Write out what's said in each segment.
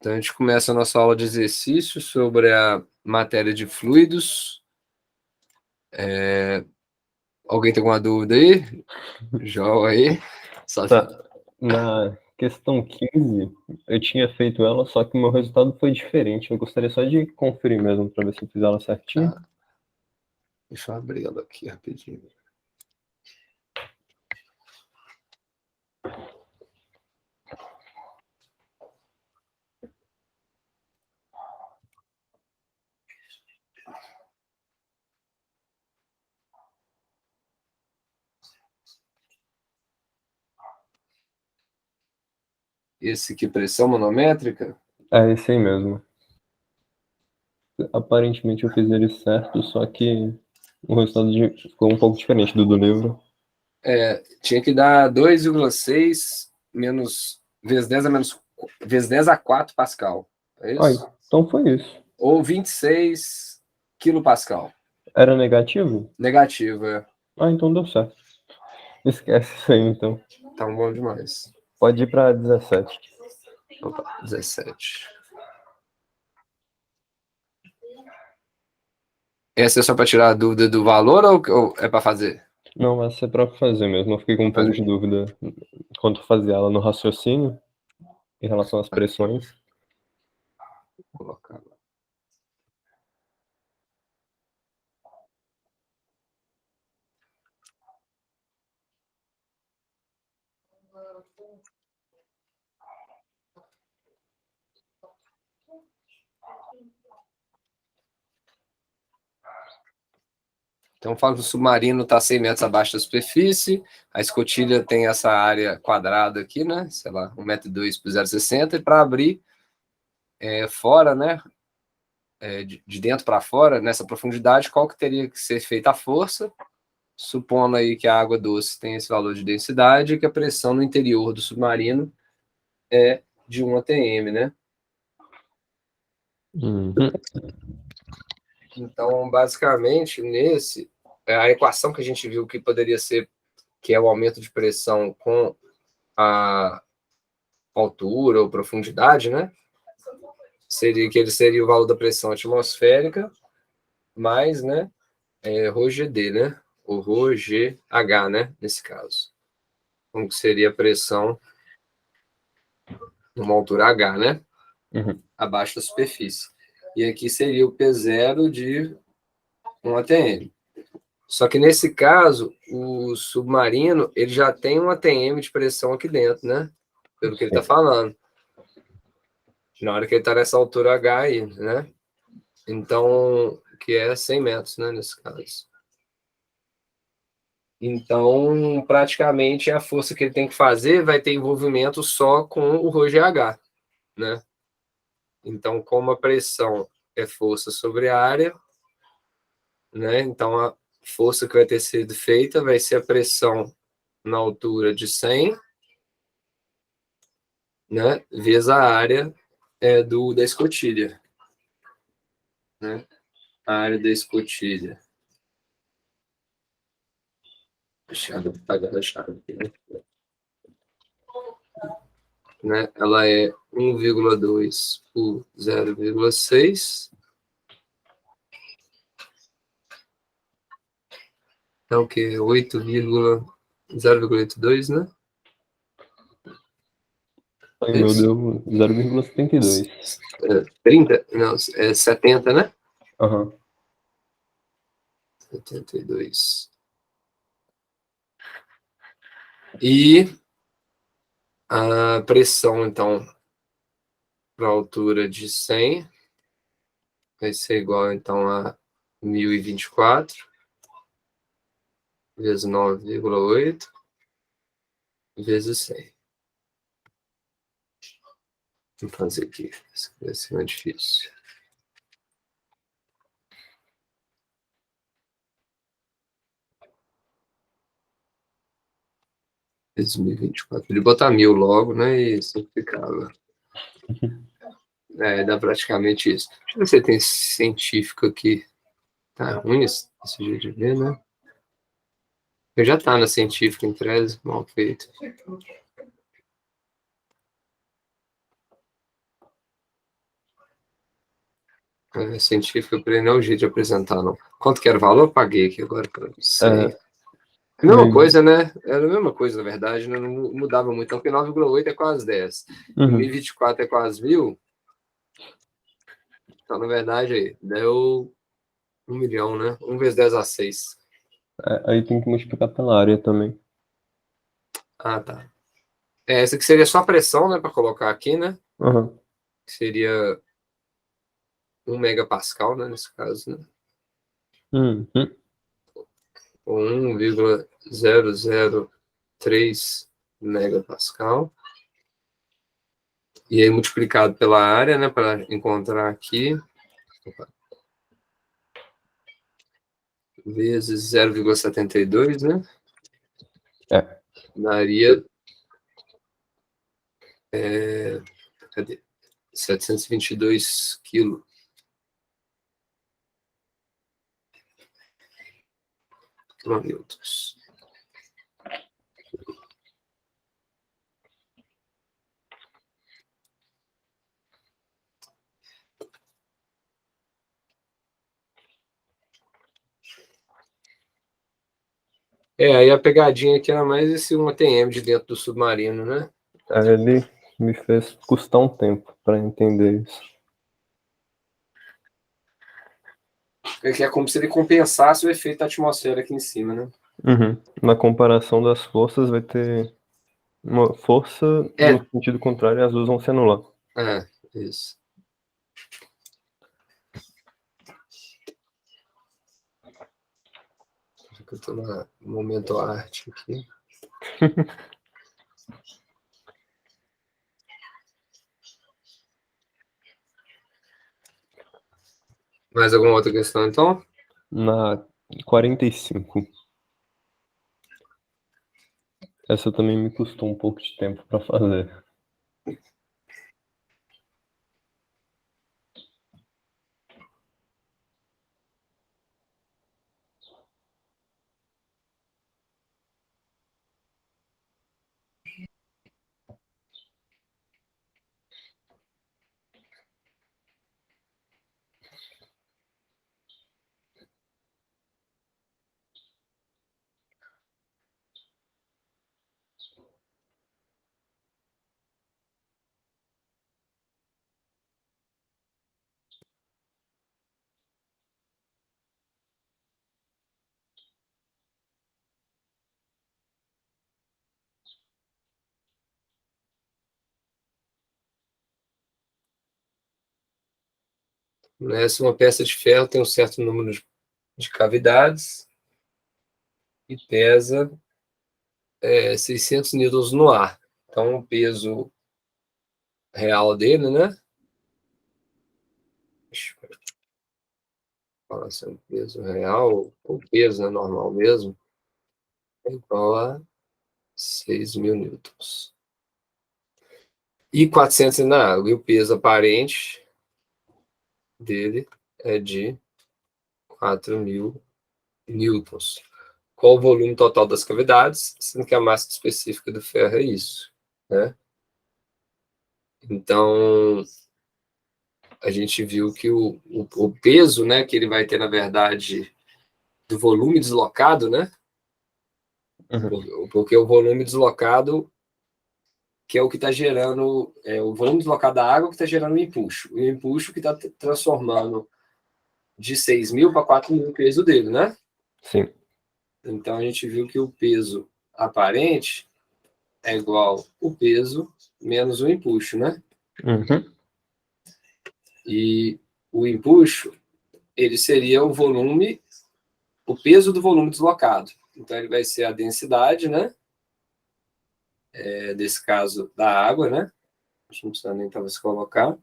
Então, a gente começa a nossa aula de exercício sobre a matéria de fluidos. Alguém tem alguma dúvida aí? Joga aí. Tá. Na questão 15, eu tinha feito ela, só que o meu resultado foi diferente. Eu gostaria só de conferir mesmo, para ver se eu fiz ela certinho. Tá. Deixa eu abrir ela aqui rapidinho. Esse aqui, pressão manométrica? É esse aí mesmo. Aparentemente eu fiz ele certo, só que o resultado ficou um pouco diferente do livro. Tinha que dar 2,6 menos vezes 10 a menos vezes 10 a 4 Pascal. É isso? Então foi isso. Ou 26 quilopascal. Era negativo? Negativo, é. Então deu certo. Esquece isso aí, então. Tá bom demais. Pode ir para 17. Opa, 17. Essa é só para tirar a dúvida do valor ou é para fazer? Não, essa é para fazer mesmo. Eu fiquei com um pouco de dúvida quanto fazer ela no raciocínio, em relação às pressões. Vou colocar lá. Então, fala que o submarino está 100 metros abaixo da superfície, a escotilha tem essa área quadrada aqui, né? Sei lá, 1,2 m por 0,60, e para abrir fora, né? De dentro para fora, nessa profundidade, qual que teria que ser feita a força? Supondo aí que a água doce tem esse valor de densidade e que a pressão no interior do submarino é de 1 atm, né? Uhum. Então, basicamente, a equação que a gente viu que poderia ser, que é o aumento de pressão com a altura ou profundidade, né? Ele seria o valor da pressão atmosférica mais, né? ρGD, né? Ou ρGH, né? Nesse caso. Como que seria a pressão numa altura H, né? Uhum. Abaixo da superfície. E aqui seria o P0 de 1 atm. Só que nesse caso, o submarino ele já tem 1 atm de pressão aqui dentro, né? Pelo que ele está falando. Na hora que ele está nessa altura H aí, né? Então, que é 100 metros, né? Nesse caso. Então, praticamente, a força que ele tem que fazer vai ter envolvimento só com o ρGH, né? Então, como a pressão é força sobre a área, né? Então, a força que vai ter sido feita vai ser a pressão na altura de 100, né? Vezes a área da escotilha, né? A área da escotilha. Deixa eu apagar a chave aqui, né? Ela é 1,2 por 0,6. É o que? 0,82, né? Aí, meu Deus, 0,72. 30? Não, é 70, né? Aham. 72. E a pressão, então, para a altura de 100 vai ser igual, então, a 1024 vezes 9,8 vezes 100. Vou fazer aqui, isso vai ser mais difícil. Vezes 1024. Ele botar 1000 logo, né? E simplificava. Dá praticamente isso. Deixa eu ver se tem científico aqui. Tá ruim esse jeito de ver, né? Eu já tá na científica em 13, mal feito. É, científica, porém não é o jeito de apresentar, não. Quanto que era o valor? Paguei aqui agora para sei. Mesma coisa, né? Era a mesma coisa, na verdade, né? Não mudava muito. Então, porque 9,8 é quase 10. Uhum. 2024 é quase 1.000. Então, na verdade, aí, deu 1 milhão, né? 1 vezes 10 a 6. Aí tem que multiplicar pela área também. Ah, tá. Essa aqui seria só a pressão, né? Para colocar aqui, né? Uhum. Que seria 1 megapascal, né? Nesse caso, né? Uhum. Ou 1,003 megapascal. E aí multiplicado pela área, né? Para encontrar aqui. Vezes 0,72, né? É. Daria. Cadê? 722 quilos. Quilonewtons. Aí a pegadinha aqui era mais esse 1 ATM de dentro do submarino, né? Ele me fez custar um tempo para entender isso. Que é como se ele compensasse o efeito da atmosfera aqui em cima, né? Uhum. Na comparação das forças, vai ter uma força no sentido contrário e as duas vão se anular. Isso. Eu tô no momento arte aqui. Mais alguma outra questão, então? Na 45. Essa também me custou um pouco de tempo para fazer. Se uma peça de ferro tem um certo número de cavidades e pesa 600 newtons no ar. Então, o peso real dele, né? Deixa eu falar assim, o peso real, o peso, né, normal mesmo, é igual a 6.000 newtons. E 400 na água. E o peso aparente dele é de 4.000 newtons. Qual o volume total das cavidades? Sendo que a massa específica do ferro é isso, né? Então, a gente viu que o peso, né, que ele vai ter, na verdade, do volume deslocado, né? Uhum. Porque o volume deslocado, que é o que está gerando, o volume deslocado da água que está gerando o empuxo. O empuxo que está transformando de 6.000 para 4.000 o peso dele, né? Sim. Então, a gente viu que o peso aparente é igual o peso menos o empuxo, né? Uhum. E o empuxo, ele seria o volume, o peso do volume deslocado. Então, ele vai ser a densidade, né? Desse caso, da água, né? A gente não precisa nem talvez colocar.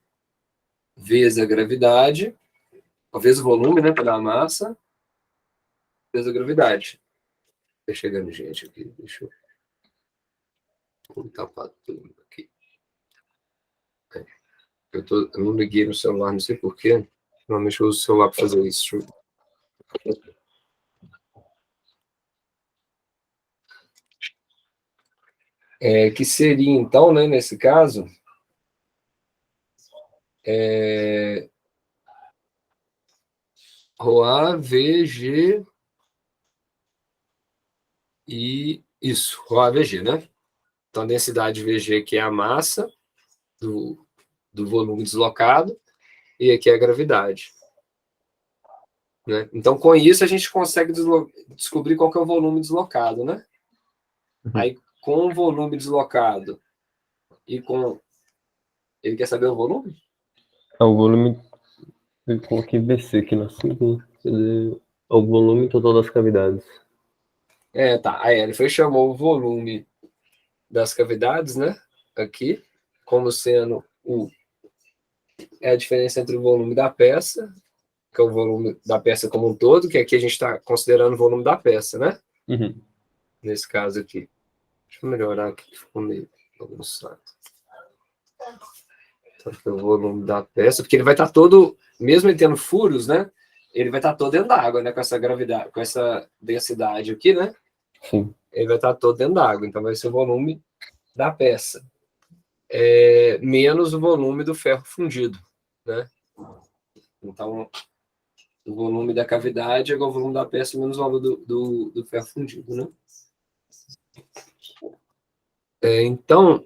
Vezes a gravidade, vezes o volume, né? Pela massa, vezes a gravidade. Tá chegando gente aqui, deixa eu tapar tudo aqui. Eu não liguei no celular, não sei porquê. Normalmente eu uso o celular para fazer isso. Que seria, então, né, nesse caso, ρA, VG e isso, ρA, VG, né? Então, a densidade VG que é a massa do volume deslocado e aqui é a gravidade. Né? Então, com isso, a gente consegue descobrir qual que é o volume deslocado, né? Aí, com o volume deslocado e com... Ele quer saber o volume? O volume, eu coloquei VC aqui na sigla, quer dizer, é o volume total das cavidades. Tá. Aí ele chamou o volume das cavidades, né? Aqui, como sendo a diferença entre o volume da peça, que é o volume da peça como um todo, que aqui a gente está considerando o volume da peça, né? Nesse caso aqui. Deixa eu melhorar aqui, ficou meio bagunçado. Então, aqui é o volume da peça, porque ele vai estar todo, mesmo ele tendo furos, né? Ele vai estar todo dentro da água, né? Com essa gravidade, com essa densidade aqui, né? Sim. Ele vai estar todo dentro da água, então vai ser o volume da peça. Menos o volume do ferro fundido, né? Então, o volume da cavidade é igual ao volume da peça menos o valor do ferro fundido, né? Então,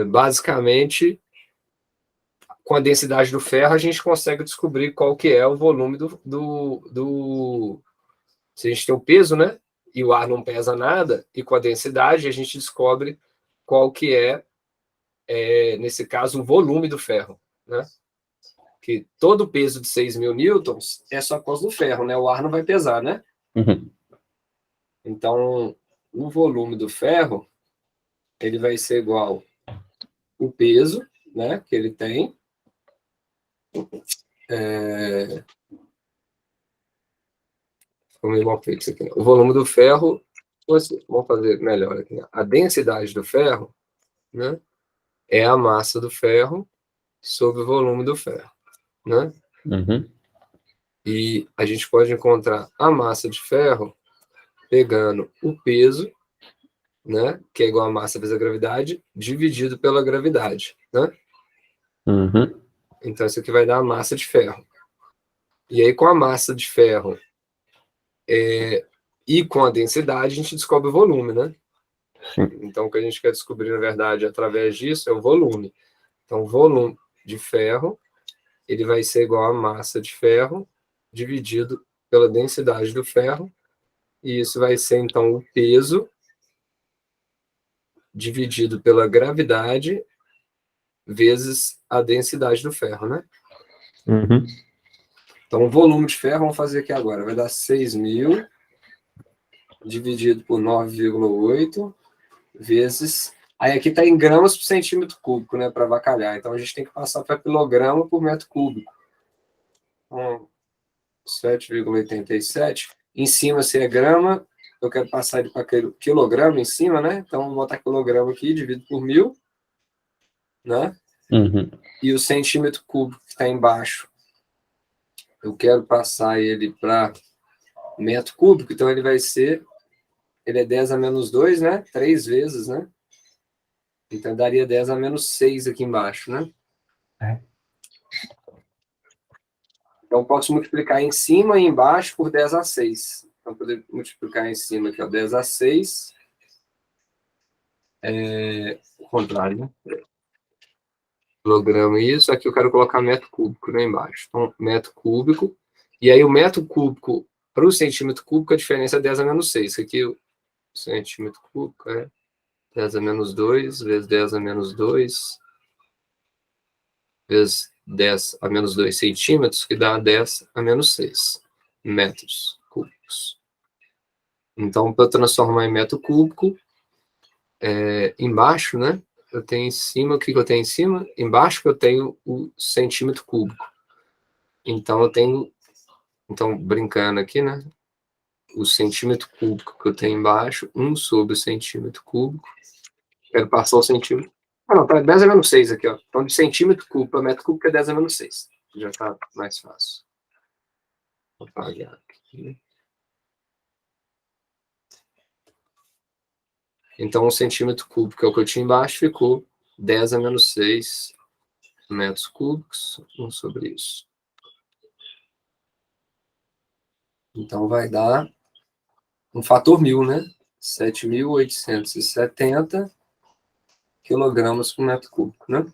basicamente, com a densidade do ferro, a gente consegue descobrir qual que é o volume Se a gente tem o peso, né? E o ar não pesa nada, e com a densidade a gente descobre qual que nesse caso, o volume do ferro, né? Que todo o peso de 6.000 newtons é só por causa do ferro, né? O ar não vai pesar, né? Então, o volume do ferro, ele vai ser igual o peso, né? Que ele tem. Ficou meio mal feito isso aqui, né? O volume do ferro, vamos fazer melhor aqui, né? A densidade do ferro, né? É a massa do ferro sobre o volume do ferro, né? E a gente pode encontrar a massa de ferro pegando o peso, né, que é igual a massa vezes a gravidade, dividido pela gravidade, né? Então, isso aqui vai dar a massa de ferro. E aí, com a massa de ferro e com a densidade, a gente descobre o volume, né? Então, o que a gente quer descobrir, na verdade, através disso, é o volume. Então, o volume de ferro, ele vai ser igual a massa de ferro dividido pela densidade do ferro, e isso vai ser, então, o peso dividido pela gravidade vezes a densidade do ferro, né? Então, o volume de ferro, vamos fazer aqui agora, vai dar 6.000 dividido por 9,8 vezes... Aí aqui está em gramas por centímetro cúbico, né, para avacalhar. Então, a gente tem que passar para quilograma por metro cúbico. Então, 7,87. Em cima, se é grama, eu quero passar ele para quilograma em cima, né? Então, vou botar quilograma aqui, dividido por 1.000, né? E o centímetro cúbico que está embaixo, eu quero passar ele para metro cúbico, então ele vai ser, ele é 10 a menos 2, né? 3 vezes, né? Então daria 10 a menos 6 aqui embaixo, né? Então posso multiplicar em cima e embaixo por 10 a 6. Então poder multiplicar em cima aqui, ó, 10 a 6. O contrário, né? Quilograma isso, aqui eu quero colocar metro cúbico lá embaixo. Então, metro cúbico. E aí o metro cúbico para o centímetro cúbico, a diferença é 10 a menos 6. Aqui o centímetro cúbico é 10 a menos 2 vezes 10 a menos 2 vezes 10 a menos 2 centímetros, que dá 10 a menos 6 metros cúbicos. Então, para eu transformar em metro cúbico, embaixo, né? Eu tenho em cima, o que eu tenho em cima? Embaixo que eu tenho o centímetro cúbico. Então, eu tenho, brincando aqui, né? O centímetro cúbico que eu tenho embaixo, 1 sobre o centímetro cúbico. Quero passar o centímetro. Não, tá 10 a menos 6 aqui, ó. Então, de centímetro cúbico para metro cúbico é 10 a menos 6. Já tá mais fácil. Vou apagar aqui. Então, um centímetro cúbico, que é o que eu tinha embaixo, ficou 10 a menos 6 metros cúbicos, 1 sobre isso. Então, vai dar um fator 1000, né? 7.870 quilogramas por metro cúbico, né?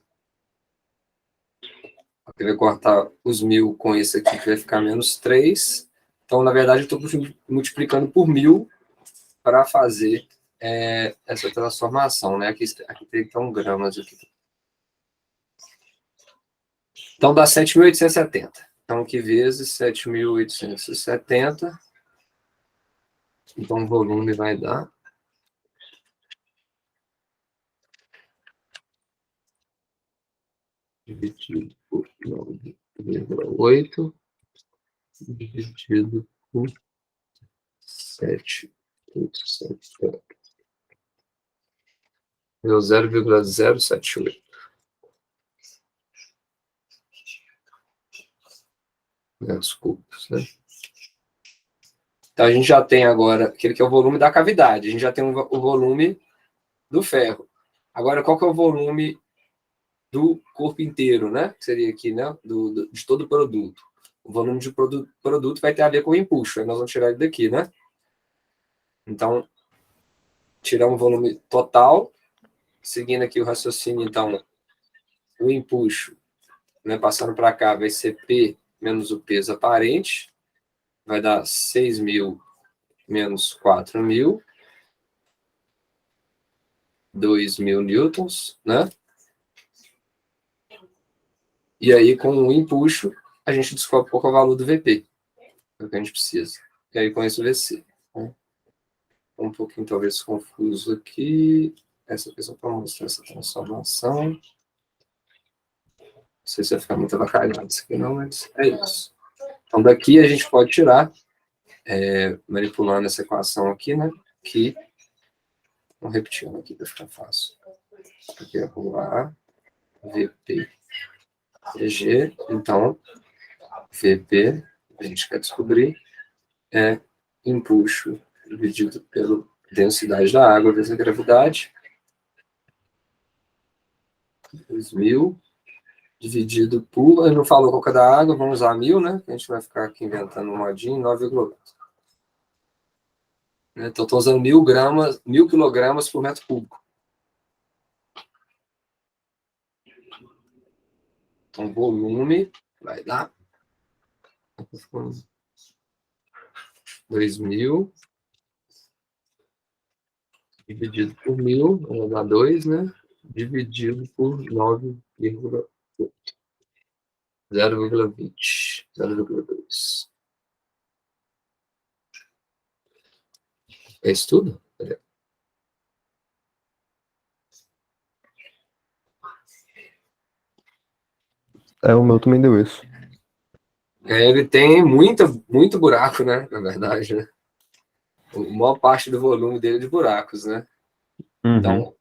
Eu vou cortar os 1000 com esse aqui, que vai ficar menos 3. Então, na verdade, eu estou multiplicando por 1000 para fazer essa transformação, né? Aqui tem então gramas aqui. Então, dá 7.870. Então, aqui vezes 7.870. Então, o volume vai dar... dividido por 9,8, dividido por 7,70. Deu 0,078. Metros cúbicos, né? Então, a gente já tem agora aquele que é o volume da cavidade. A gente já tem o volume do ferro. Agora, qual que é o volume do corpo inteiro, né? Que seria aqui, né? De todo o produto. O volume de produto vai ter a ver com o empuxo. Aí nós vamos tirar ele daqui, né? Então, tirar um volume total. Seguindo aqui o raciocínio, então, o empuxo, né, passando para cá, vai ser P menos o peso aparente. Vai dar 6.000 menos 4.000. 2.000 newtons, né? E aí, com o empuxo, a gente descobre qual é o valor do VP, é o que a gente precisa. E aí, com isso, o VC. Né? Um pouquinho, talvez, confuso aqui. Essa aqui é só para mostrar essa transformação. Não sei se vai ficar muito avacalhado isso aqui, não, mas é isso. Então, daqui a gente pode tirar, manipulando essa equação aqui, né? Que, vamos repetindo aqui para ficar fácil. Aqui é o A, VP, EG. Então, VP, a gente quer descobrir, é empuxo dividido pela densidade da água vezes a gravidade. 2.000 dividido por... Eu não falo qual que é da água, vamos usar 1.000, né? A gente vai ficar aqui inventando um modinho, 9,8. Então, estou usando 1.000 gramas, 1.000 quilogramas por metro cúbico. Então, volume vai dar 2.000 dividido por 1.000, vai dar 2, né? Dividido por 9,8. 0,20. 0,2. É isso tudo? O meu também deu isso. Ele tem muito buraco, né? Na verdade, né? A maior parte do volume dele é de buracos, né? Uhum.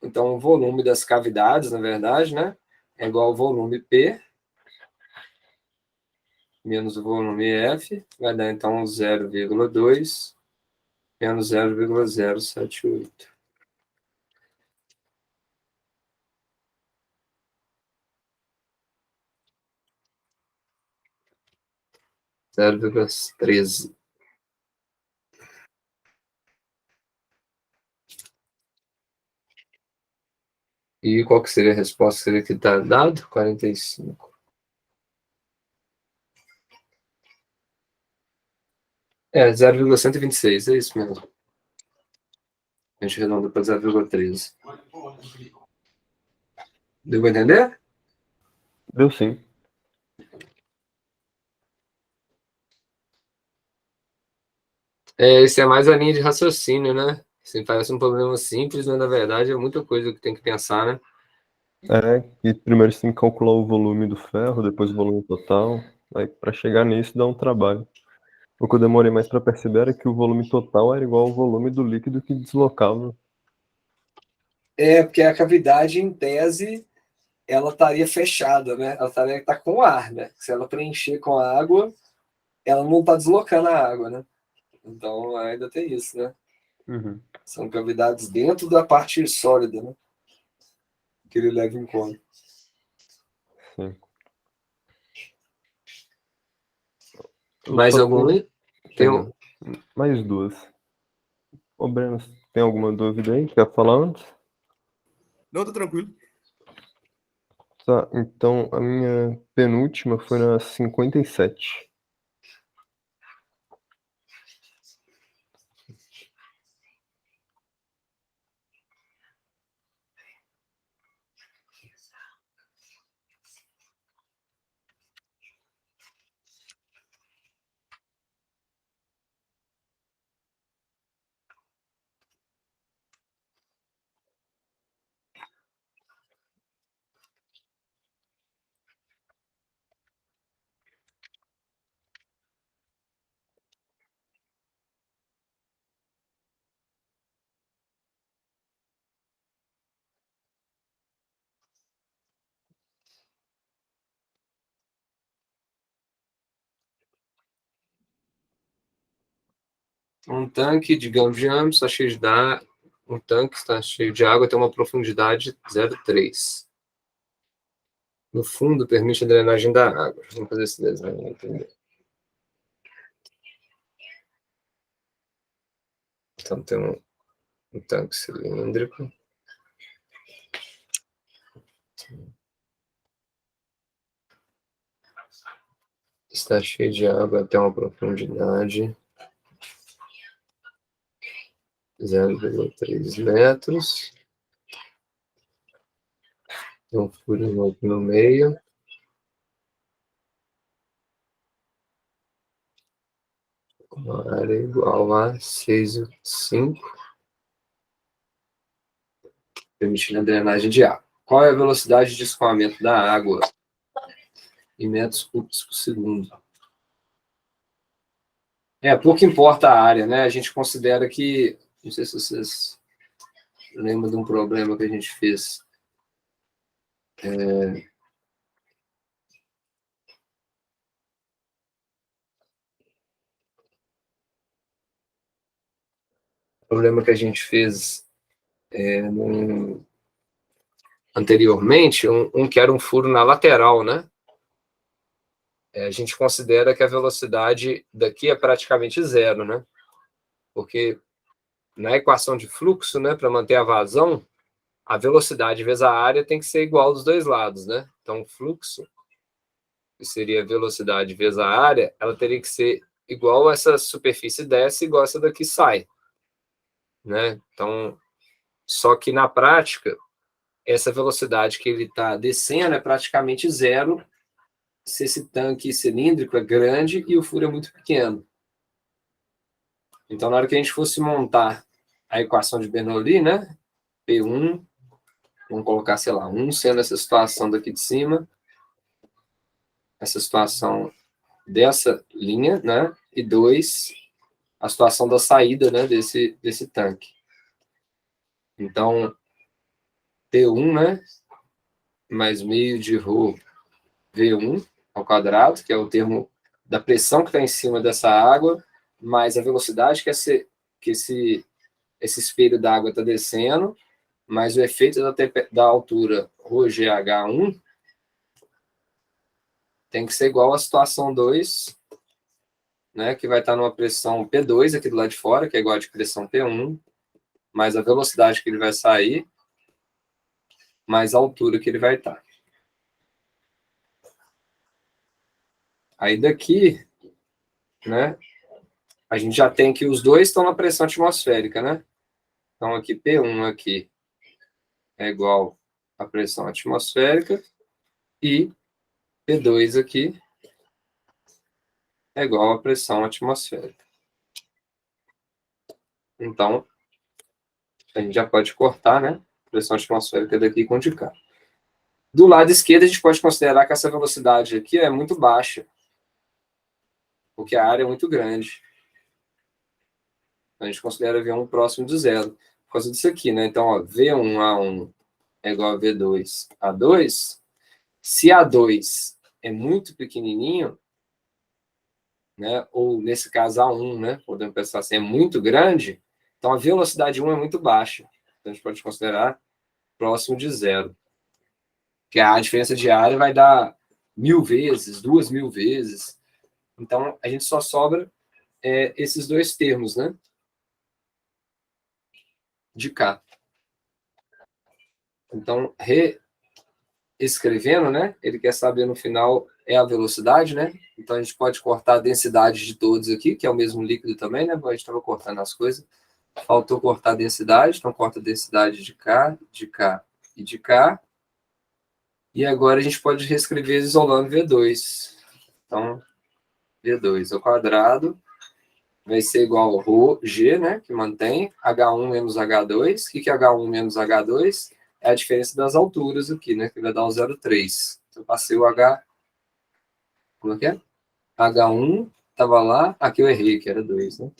Então, o volume das cavidades, na verdade, né? É igual ao volume P menos o volume F. Vai dar, então, 0,2 menos 0,078. 0,13. E qual que seria a resposta? Seria que está dado? 45. É, 0,126, é isso mesmo. A gente arredonda para 0,13. Deu para entender? Deu sim. Esse é mais a linha de raciocínio, né? Assim, parece um problema simples, mas na verdade é muita coisa que tem que pensar, né? E primeiro você tem que calcular o volume do ferro, depois o volume total. Aí para chegar nisso dá um trabalho. O que eu demorei mais para perceber era que o volume total era igual ao volume do líquido que deslocava. Porque a cavidade, em tese, ela estaria fechada, né? Ela estaria tá com ar, né? Se ela preencher com a água, ela não está deslocando a água, né? Então ainda tem isso, né? Uhum. São cavidades dentro da parte sólida, né? Que ele leva em conta. Sim. Mais algum aí? Tenho mais duas. Ô, Breno, tem alguma dúvida aí? Quer falar antes? Não, tá tranquilo. Tá, então a minha penúltima foi na 57. Um tanque, digamos, de ambos está cheio de água. Um tanque está cheio de água, tem uma profundidade de 0,3. No fundo, permite a drenagem da água. Vamos fazer esse desenho para entender. Então, tem um tanque cilíndrico. Está cheio de água até uma profundidade 0,3 metros. Tem um furinho aqui no meio. Uma área igual a 6,5. Permitindo a drenagem de água. Qual é a velocidade de escoamento da água em metros cúbicos por segundo? Pouco importa a área, né? A gente considera que, não sei se vocês lembram de um problema que a gente fez. Problema que a gente fez anteriormente, que era um furo na lateral, né? A gente considera que a velocidade daqui é praticamente zero, né? Porque na equação de fluxo, né, para manter a vazão, a velocidade vezes a área tem que ser igual dos dois lados, né? Então, o fluxo, que seria a velocidade vezes a área, ela teria que ser igual a essa superfície desce, igual a essa daqui sai, né? Então, só que na prática, essa velocidade que ele está descendo é praticamente zero se esse tanque cilíndrico é grande e o furo é muito pequeno. Então, na hora que a gente fosse montar a equação de Bernoulli, né? P1, vamos colocar, sei lá, 1 sendo essa situação daqui de cima, essa situação dessa linha, né? E 2, a situação da saída, né? Desse tanque. Então, P1, né? Mais meio de ρ V1 ao quadrado, que é o termo da pressão que está em cima dessa água, mais a velocidade que esse espelho d'água está descendo, mais o efeito da altura ρgh1 tem que ser igual à situação 2, né, que vai estar numa pressão P2 aqui do lado de fora, que é igual a de pressão P1, mais a velocidade que ele vai sair, mais a altura que ele vai estar. Aí daqui, né, a gente já tem que os dois estão na pressão atmosférica, né? Então aqui P1 aqui é igual à pressão atmosférica e P2 aqui é igual à pressão atmosférica. Então, a gente já pode cortar, né? Pressão atmosférica daqui com de cá. Do lado esquerdo, a gente pode considerar que essa velocidade aqui é muito baixa, porque a área é muito grande. Então, a gente considera V1 próximo de zero, por causa disso aqui, né? Então, ó, V1A1 é igual a V2A2. Se A2 é muito pequenininho, né? Ou nesse caso A1, né? Podemos pensar assim, é muito grande, então a velocidade 1 é muito baixa. Então a gente pode considerar próximo de zero. Que a diferença de área vai dar 1000 vezes, 2000 vezes. Então a gente só sobra esses dois termos, né? De K. Então, reescrevendo, né? Ele quer saber no final a velocidade, né? Então, a gente pode cortar a densidade de todos aqui, que é o mesmo líquido também, né? A gente estava cortando as coisas. Faltou cortar a densidade, então corta a densidade de K e de K. E agora a gente pode reescrever isolando V2. Então, V2 ao quadrado vai ser igual a ρg, né, que mantém, H1 menos H2. O que é H1 menos H2? É a diferença das alturas aqui, né, que vai dar o 0,3. Então, eu passei o H... Como é que é? H1 estava lá, aqui eu errei, que era 2, né?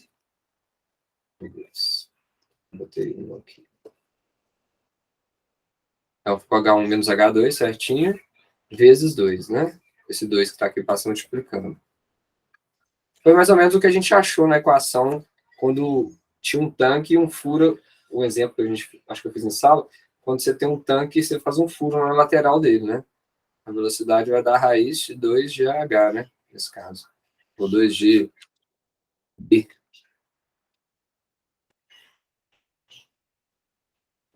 2. Botei 1 aqui. Então, ficou H1 menos H2, certinho, vezes 2, né? Esse 2 que está aqui passa multiplicando. Foi mais ou menos o que a gente achou na equação quando tinha um tanque e um furo. Um exemplo que a gente, acho que eu fiz em sala, quando você tem um tanque, você faz um furo na lateral dele, né? A velocidade vai dar a raiz de 2GH, né? Nesse caso. Ou 2G B.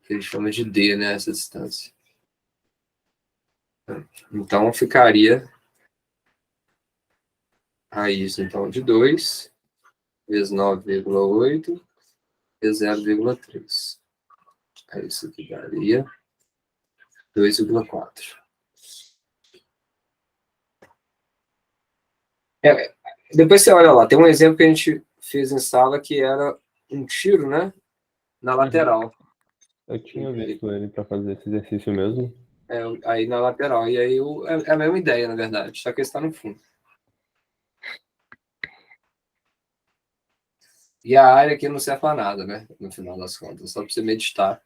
Que ele chama de D, né? Essa distância. Então, ficaria raiz, então, de 2 vezes 9,8 vezes 0,3. Aí isso aqui daria 2,4. Depois você olha lá, tem um exemplo que a gente fez em sala que era um tiro, né? Na lateral. Eu tinha visto ele para fazer esse exercício mesmo. Aí na lateral. E aí é a mesma ideia, na verdade, só que ele está no fundo. E a área aqui não serve para nada, né? No final das contas, só para você meditar.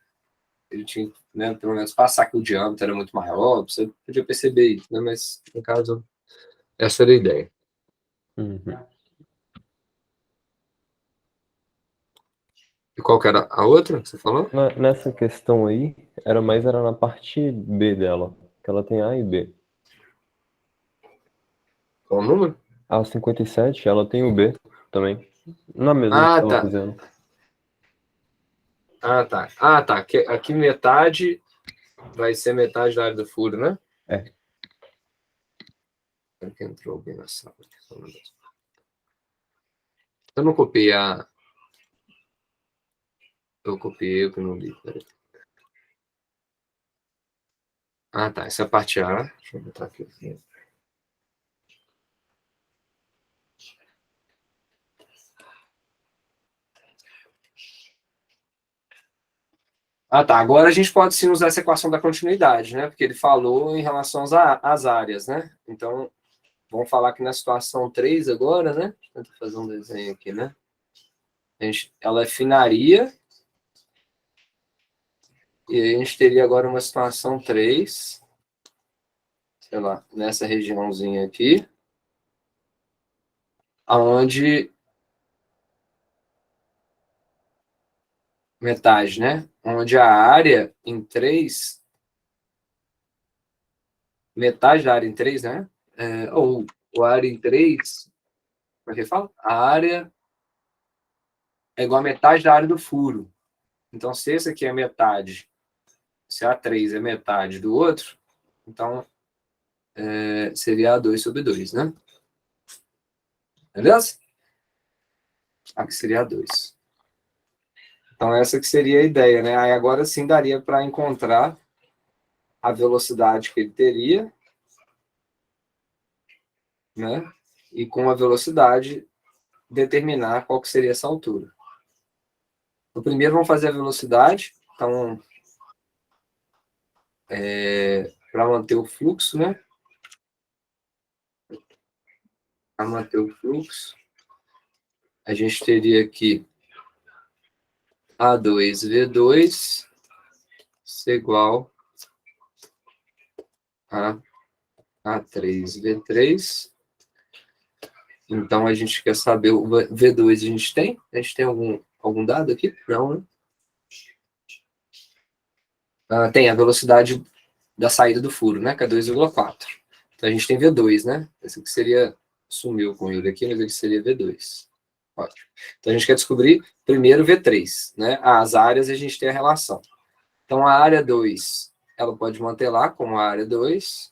Ele tinha, né, pelo menos passar que o diâmetro era muito maior, você podia perceber isso, né? Mas, no caso, essa era a ideia. Uhum. E qual que era a outra que você falou? Nessa questão aí, era na parte B dela, que ela tem A e B. Qual o número? A 57, ela tem o B também. Na mesma que estava Tá. fazendo. Tá. Aqui metade vai ser metade da área do furo, né? É. Que entrou bem na sala. Eu não copiei a... Eu copiei o que eu não li. Peraí. Tá. Essa é a parte A. Deixa eu botar aqui. Tá. Agora a gente pode sim usar essa equação da continuidade, né? Porque ele falou em relação às áreas, né? Então, vamos falar que na situação 3 agora, né? Vou fazer um desenho aqui, né? Ela finaria. E aí a gente teria agora uma situação 3. Sei lá, nessa regiãozinha aqui. Onde metade, né? Onde a área em 3, metade da área em 3, né? Ou a área em 3, como é que fala? A área é igual a metade da área do furo. Então, se esse aqui é metade, se A3 é metade do outro, então seria A2/2, né? Beleza? Aqui seria A2. Então, essa que seria a ideia, né? Aí agora sim daria para encontrar a velocidade que ele teria, né? E com a velocidade determinar qual que seria essa altura. No primeiro vamos fazer a velocidade, então para manter o fluxo, né? Para manter o fluxo, a gente teria aqui A2V2 ser igual a A3V3. Então a gente quer saber o V2 a gente tem? A gente tem algum dado aqui? Não, né? Tem a velocidade da saída do furo, né? Que é 2,4. Então a gente tem V2, né? Esse aqui seria... Sumiu com ele aqui, mas ele seria V2. Ótimo. Então, a gente quer descobrir primeiro V3, né? As áreas a gente tem a relação. Então, a área 2, ela pode manter lá como a área 2.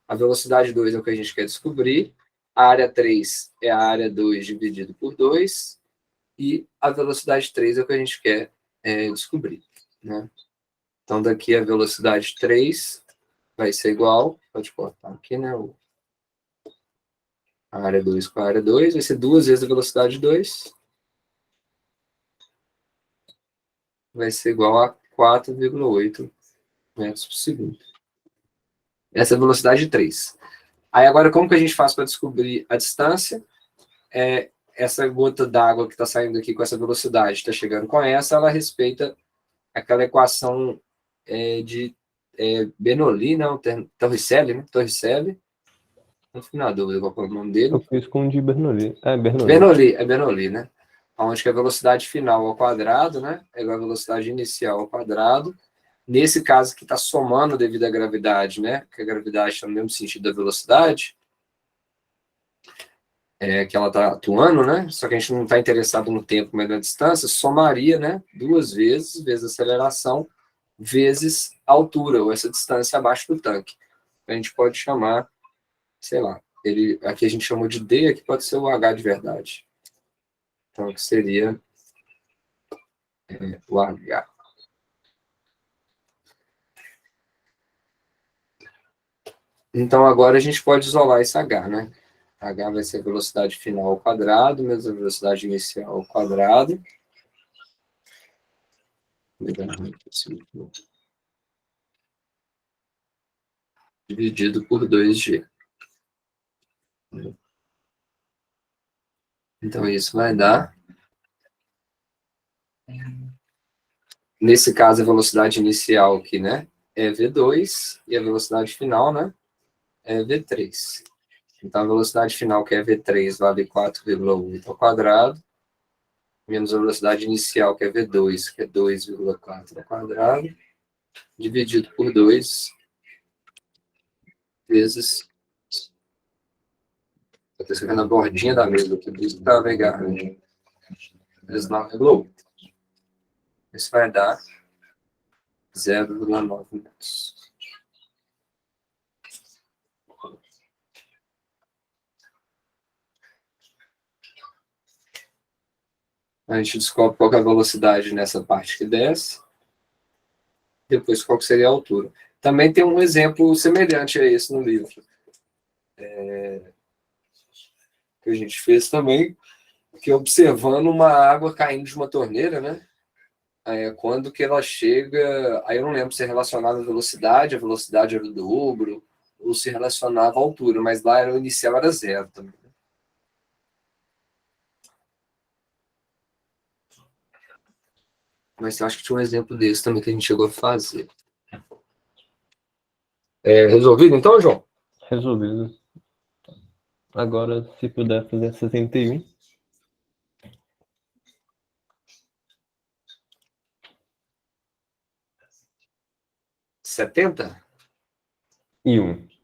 A velocidade 2 é o que a gente quer descobrir. A área 3 é a área 2 dividido por 2. E a velocidade 3 é o que a gente quer descobrir, né? Então, daqui a velocidade 3 vai ser igual, pode cortar aqui, né? A área 2 com a área 2, vai ser 2 vezes a velocidade 2. Vai ser igual a 4,8 metros por segundo. Essa é a velocidade 3. Aí agora, como que a gente faz para descobrir a distância? Essa gota d'água que está saindo aqui com essa velocidade, está chegando com essa, ela respeita aquela equação de Bernoulli, não, Torricelli, né? Torricelli. Não fico na dúvida qual é o nome dele. Eu fiz com o de Bernoulli. Bernoulli, é Bernoulli, né? Onde que a velocidade final ao quadrado, né? É igual a velocidade inicial ao quadrado. Nesse caso que está somando devido à gravidade, né? Que a gravidade está no mesmo sentido da velocidade, que ela está atuando, né? Só que a gente não está interessado no tempo, mas na distância, somaria, né? 2 vezes a aceleração, vezes a altura, ou essa distância abaixo do tanque. A gente pode chamar, sei lá, aqui a gente chamou de D, aqui pode ser o H de verdade. Então, que seria o H. Então, agora a gente pode isolar esse H, né? H vai ser a velocidade final ao quadrado, menos a velocidade inicial ao quadrado. Dividido por 2G. Então, isso vai dar... Nesse caso, a velocidade inicial aqui, né? É V2, e a velocidade final, né? É V3. Então, a velocidade final, que é V3, vale 4,8 ao quadrado, menos a velocidade inicial, que é V2, que é 2,4 ao quadrado, dividido por 2, vezes... Estou escrevendo a bordinha da mesa, que isso para navegar, né? Vezes 9,8. Isso vai dar 0,9 metros. A gente descobre qual é a velocidade nessa parte que desce. Depois, qual que seria a altura. Também tem um exemplo semelhante a esse no livro. Que a gente fez também, que é observando uma água caindo de uma torneira, né? Quando que ela chega... Aí eu não lembro se é relacionado à velocidade, a velocidade era o dobro, ou se relacionava à altura, mas lá o inicial era 0 também. Mas eu acho que tinha um exemplo desse também que a gente chegou a fazer. Resolvido então, João? Resolvido. Agora, se puder fazer 61. 70? E 1.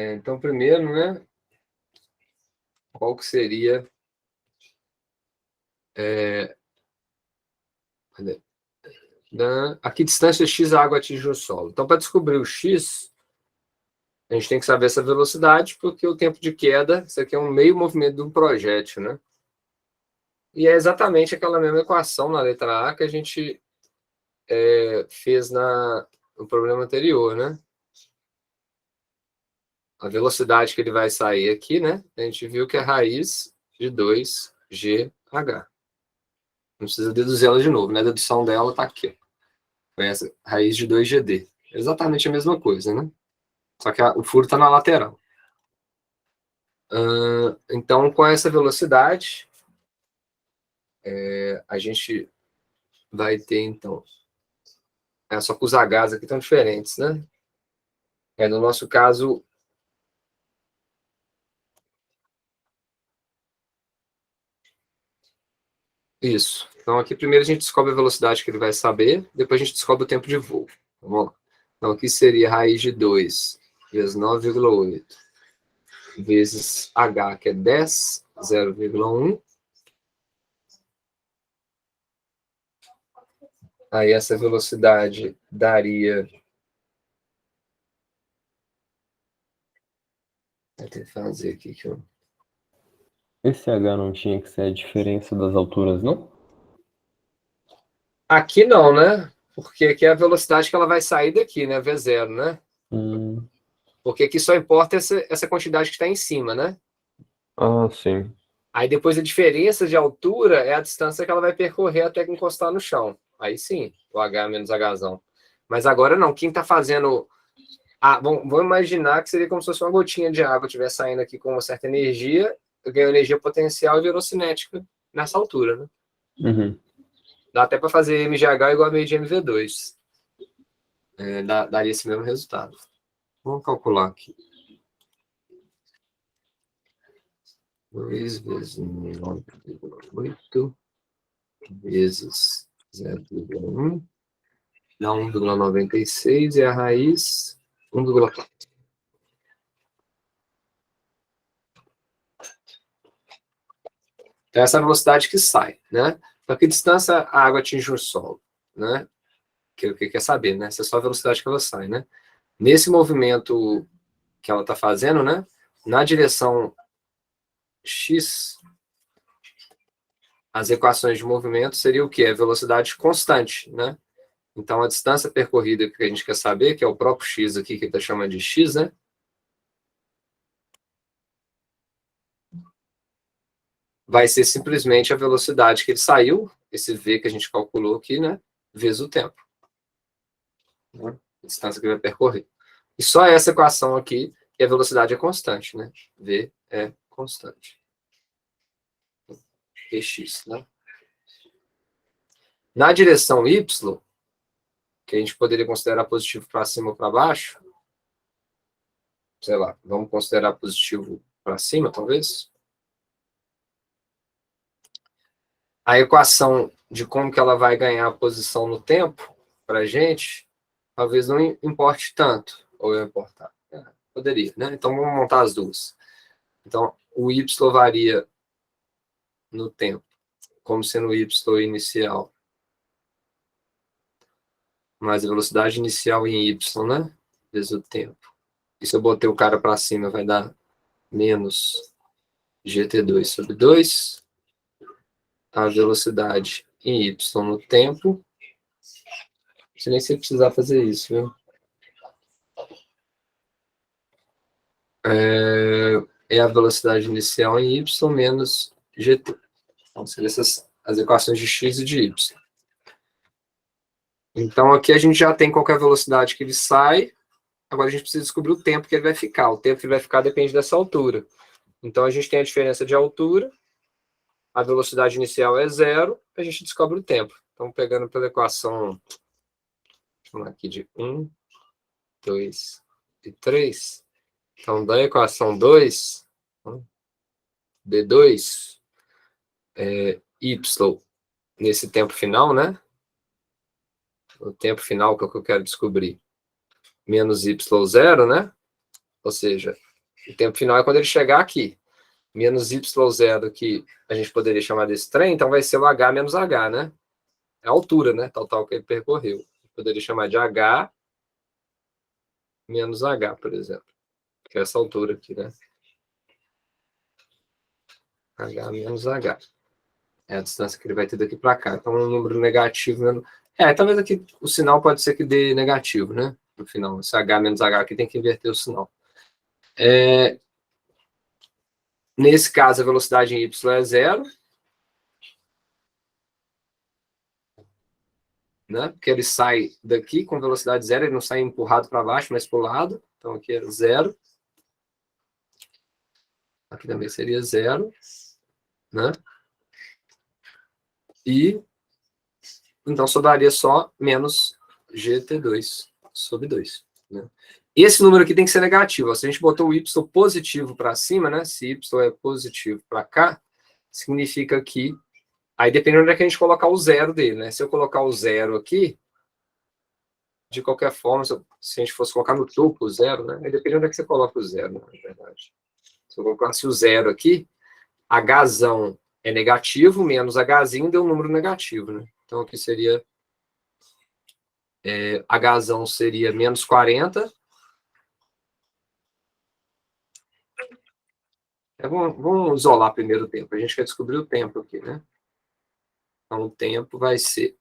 Então, primeiro, né? Qual que seria... a que distância x a água atinge o solo? Então, para descobrir o x, a gente tem que saber essa velocidade, porque o tempo de queda, isso aqui é um meio movimento de um projétil, né? E é exatamente aquela mesma equação na letra A que a gente fez no problema anterior, né? A velocidade que ele vai sair aqui, né? A gente viu que é raiz de 2GH. Não precisa deduzir ela de novo, né? A dedução dela está aqui. Foi essa raiz de 2GD. Exatamente a mesma coisa, né? Só que o furo está na lateral. Então, com essa velocidade, a gente vai ter, então... só que os Hs aqui estão diferentes, né? No nosso caso... Isso. Então, aqui primeiro a gente descobre a velocidade que ele vai saber, depois a gente descobre o tempo de voo. Vamos lá. Então, aqui seria raiz de 2 vezes 9,8 vezes H, que é 10, 0,1. Aí essa velocidade daria... Vou ter que fazer aqui que eu... Esse H não tinha que ser a diferença das alturas, não? Aqui não, né? Porque aqui é a velocidade que ela vai sair daqui, né? V0, né? Porque aqui só importa essa quantidade que está em cima, né? Ah, sim. Aí depois a diferença de altura é a distância que ela vai percorrer até que encostar no chão. Aí sim, o H menos Hzão. Mas agora não, quem está fazendo... vamos imaginar que seria como se fosse uma gotinha de água estiver saindo aqui com uma certa energia, ganhou energia potencial e virou cinética nessa altura, né? Uhum. Dá até para fazer MGH igual a meio de MV2. Daria esse mesmo resultado. Vamos calcular aqui. 2 vezes 9,8 vezes 0,1 dá 1,96 e a raiz 1,4. Então, essa é a velocidade que sai, né? Então, que distância a água atinge o solo, né? Que é o que quer saber, né? Essa é só a velocidade que ela sai, né? Nesse movimento que ela está fazendo, né? Na direção X, as equações de movimento seria o quê? A velocidade constante, né? Então, a distância percorrida que a gente quer saber, que é o próprio X aqui, que ele está chamando de X, né? Vai ser simplesmente a velocidade que ele saiu, esse V que a gente calculou aqui, né? Vezes o tempo. Né? A distância que ele vai percorrer. E só essa equação aqui, que a velocidade é constante, né? V é constante. Ex, né? Na direção Y, que a gente poderia considerar positivo para cima ou para baixo, sei lá, vamos considerar positivo para cima, talvez. A equação de como que ela vai ganhar a posição no tempo, para a gente, talvez não importe tanto, ou eu importar. Poderia, né? Então, vamos montar as duas. Então, o y varia no tempo, como sendo o y inicial, mais a velocidade inicial em y, né? Vezes o tempo. E se eu botei o cara para cima, vai dar menos GT2 sobre 2. A velocidade em y no tempo. Não sei nem se precisar fazer isso, viu? É a velocidade inicial em y menos GT. Então, seriam as equações de x e de y. Então, aqui a gente já tem qual é a velocidade que ele sai. Agora a gente precisa descobrir o tempo que ele vai ficar. O tempo que ele vai ficar depende dessa altura. Então, a gente tem a diferença de altura. A velocidade inicial é 0. A gente descobre o tempo. Então, pegando pela equação... Vamos aqui de 1, 2 e 3. Então, da equação 2, D2, y nesse tempo final, né? O tempo final que é o que eu quero descobrir. Menos y0, né? Ou seja, o tempo final é quando ele chegar aqui. Menos y0, que a gente poderia chamar desse trem, então vai ser o h menos h, né? É a altura, né? Tal que ele percorreu. Eu poderia chamar de h menos h, por exemplo. Que é essa altura aqui, né? H menos h. É a distância que ele vai ter daqui para cá. Então, um número negativo... Né? Talvez aqui o sinal pode ser que dê negativo, né? No final, esse h menos h aqui tem que inverter o sinal. Nesse caso, a velocidade em y é 0. Né? Porque ele sai daqui com velocidade 0, ele não sai empurrado para baixo, mas para o lado. Então, aqui é 0. Aqui também seria 0, né? E então sobraria só menos GT2 sobre 2. Né? Esse número aqui tem que ser negativo. Ó. Se a gente botou o y positivo para cima, né? Se y é positivo para cá, significa que... Aí dependendo de onde é que a gente colocar o zero dele, né? Se eu colocar o zero aqui, de qualquer forma, se a gente fosse colocar no topo o zero, né? Aí depende de onde é que você coloca o zero, na verdade. Se eu colocasse o zero aqui, Hzão é negativo, menos Hzinho deu um número negativo, né? Então aqui seria... Hzão seria menos 40. Vamos isolar primeiro o tempo. A gente quer descobrir o tempo aqui, né? Então o tempo vai ser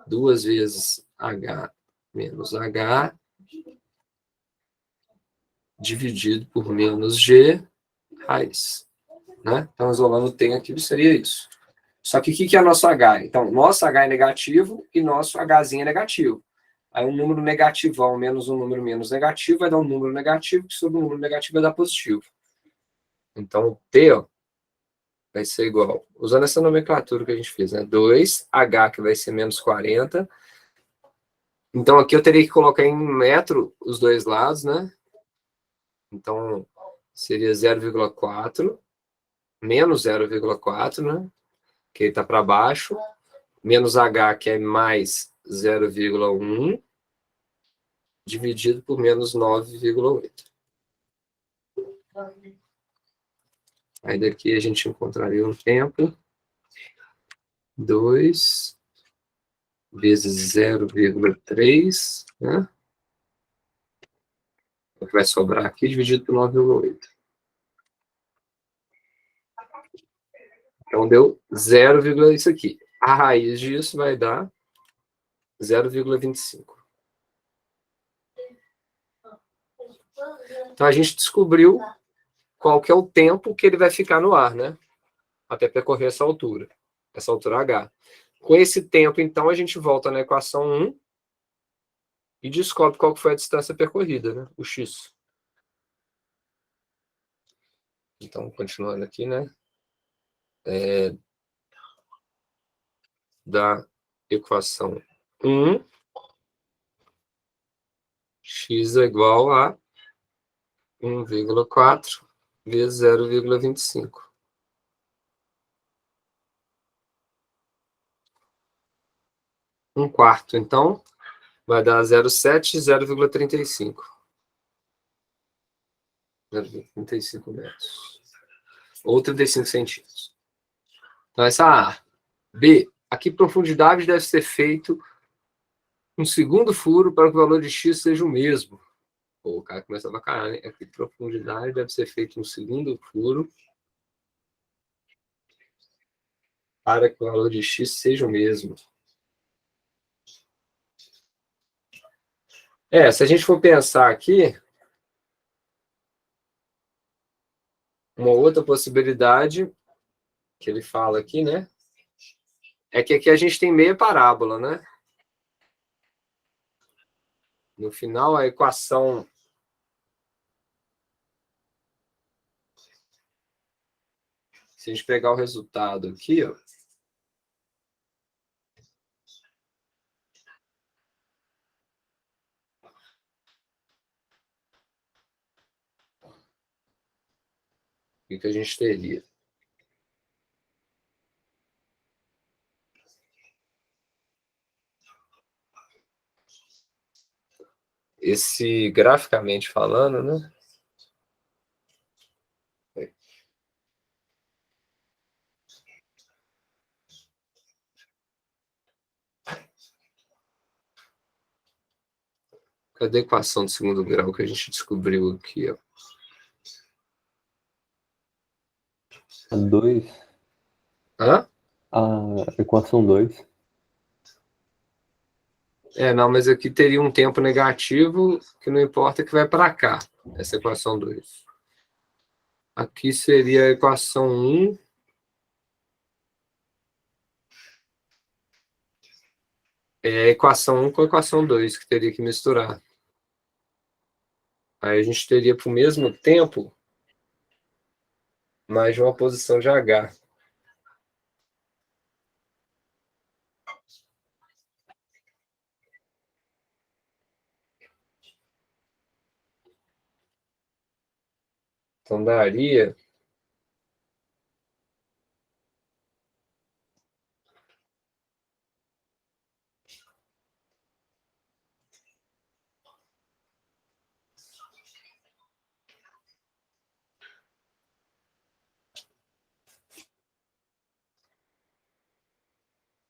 2 vezes H menos H dividido por menos G raiz. Né? Então, isolando o T aqui, seria isso. Só que o que é nosso H? Então, nosso H é negativo e nosso Hzinho é negativo. Aí um número negativão menos um número menos negativo vai dar um número negativo, que sobre um número negativo vai dar positivo. Então, o T ó, vai ser igual, usando essa nomenclatura que a gente fez, né? 2H, que vai ser menos 40. Então, aqui eu teria que colocar em metro os dois lados, né? Então, seria 0,4 menos 0,4, né? Que está para baixo, menos H, que é mais 0,1, dividido por menos 9,8. Aí daqui a gente encontraria um tempo, 2 vezes 0,3, né? O que vai sobrar aqui, dividido por 9,8. Então, deu 0, isso aqui. A raiz disso vai dar 0,25. Então, a gente descobriu qual que é o tempo que ele vai ficar no ar, né? Até percorrer essa altura H. Com esse tempo, então, a gente volta na equação 1 e descobre qual que foi a distância percorrida, né? O x. Então, continuando aqui, né? Da equação 1, x é igual a 1,4 vezes 0,25. Um quarto, então, vai dar 0,7 e 0,35. 0,35 metros. Ou 35 centímetros. Então, essa é a A. B. Aqui, profundidade deve ser feito um segundo furo para que o valor de x seja o mesmo. Pô, o cara começa a vacar, né? Aqui, profundidade deve ser feito um segundo furo para que o valor de x seja o mesmo. Se a gente for pensar aqui, uma outra possibilidade que ele fala aqui, né? É que aqui a gente tem meia parábola, né? No final, a equação... Se a gente pegar o resultado aqui, ó, o que a gente teria? Esse, graficamente falando, né? Cadê a equação de segundo grau que a gente descobriu aqui, ó? A 2. Hã? A equação 2. Não, mas aqui teria um tempo negativo, que não importa, que vai para cá, essa equação 2. Aqui seria a equação 1. A equação 1 com a equação 2, que teria que misturar. Aí a gente teria, para o mesmo tempo, mais de uma posição de H. Então, daria...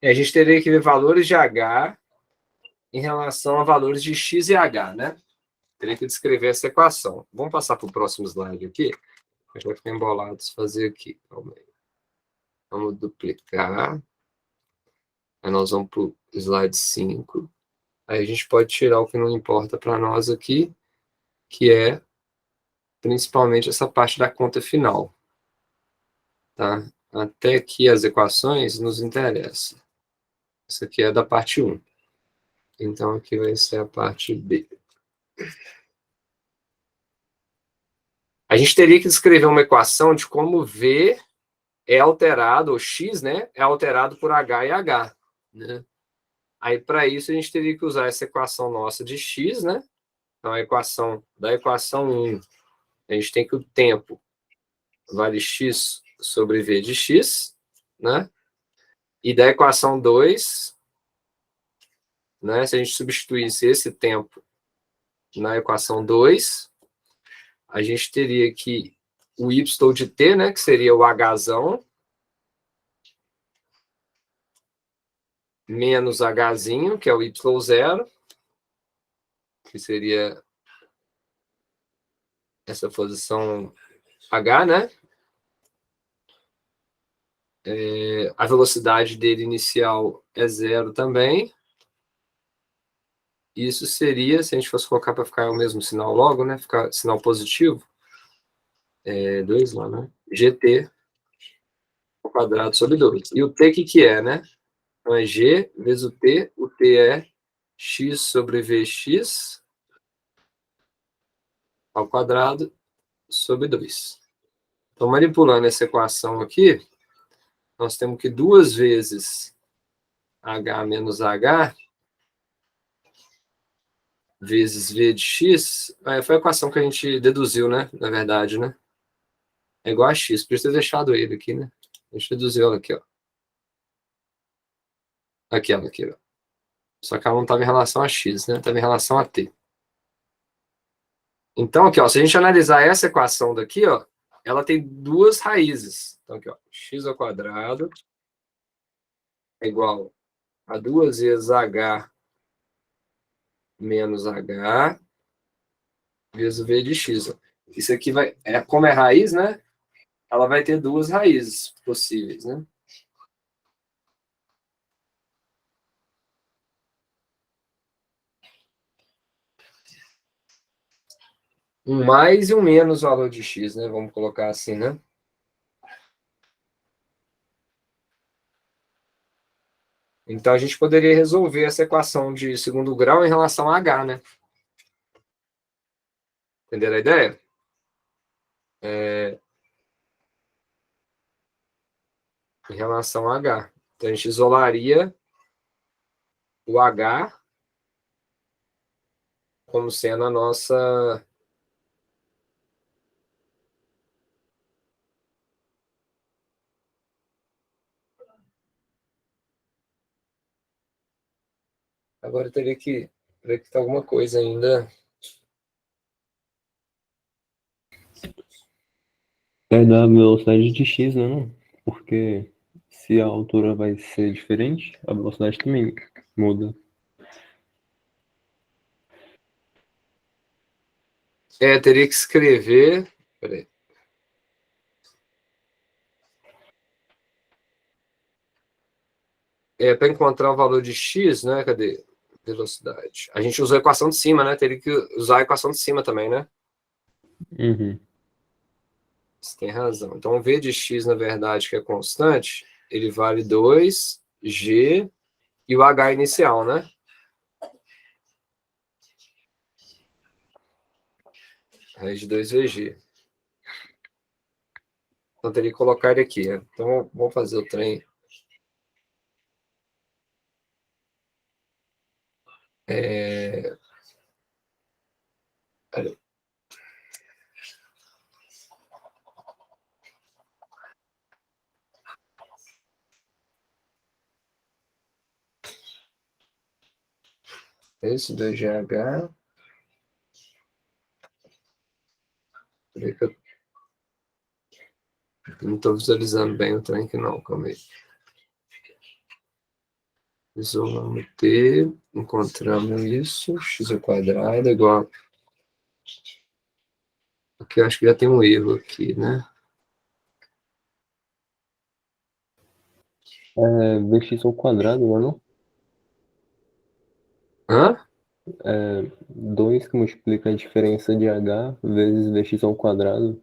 a gente teria que ver valores de H em relação a valores de X e H, né? Teria que descrever essa equação. Vamos passar para o próximo slide aqui. A gente vai ficar embolado se fazer aqui. Calma aí. Vamos duplicar. Aí nós vamos para o slide 5. Aí a gente pode tirar o que não importa para nós aqui, que é principalmente essa parte da conta final. Tá? Até aqui as equações nos interessam. Isso aqui é da parte 1. Então aqui vai ser a parte B. A gente teria que descrever uma equação de como V é alterado, ou X, né, é alterado por H e H, né? Aí, para isso, a gente teria que usar essa equação nossa de X, né? Então, a equação da equação 1, a gente tem que o tempo vale X sobre V de X, né? E da equação 2, né, se a gente substituísse esse tempo na equação 2, a gente teria que o y de t, né, que seria o hzão, menos hzinho, que é o y0, que seria essa posição h, né? A velocidade dele inicial é 0 também. Isso seria, se a gente fosse colocar para ficar o mesmo sinal logo, né? Ficar sinal positivo, 2 lá, né? GT ao quadrado sobre 2. E o t, que é, né? Então é G vezes o t é x sobre vx ao quadrado sobre 2. Então, manipulando essa equação aqui, nós temos que 2 vezes h menos h vezes v de x, foi a equação que a gente deduziu, né? Na verdade, né? É igual a x, por isso ter deixado ele aqui, né? A gente deduziu ela aqui, ó. Aquela aqui, ó. Só que ela não estava em relação a x, né? Estava em relação a t. Então, aqui, ó, se a gente analisar essa equação daqui, ó, ela tem duas raízes. Então, aqui, ó, x ao quadrado é igual a 2 vezes h menos h vezes v de x. Ó. Isso aqui vai, como é raiz, né? Ela vai ter duas raízes possíveis, né? Um mais e um menos valor de x, né? Vamos colocar assim, né? Então, a gente poderia resolver essa equação de segundo grau em relação a h, né? Entenderam a ideia? Em relação a h. Então, a gente isolaria o h como sendo a nossa... Agora, eu teria que ver que tem alguma coisa ainda... É da velocidade de x, né? Não? Porque se a altura vai ser diferente, a velocidade também muda. Teria que escrever... Peraí. Para encontrar o valor de x, né? Cadê? Velocidade. A gente usou a equação de cima, né? Teria que usar a equação de cima também, né? Uhum. Você tem razão. Então, o v de x, na verdade, que é constante, ele vale 2g e o h inicial, né? Raiz de 2vg. Então, teria que colocar ele aqui. Então, vamos fazer o trem. Peraí. Esse 2GH. Peraí que eu não estou visualizando bem o trem aqui, não. Calma aí. Isolamos T, encontramos isso, x ao quadrado igual. Aqui eu acho que já tem um erro aqui, né? É Vx ao quadrado, não é não? Hã? 2 que multiplica a diferença de h vezes Vx ao quadrado.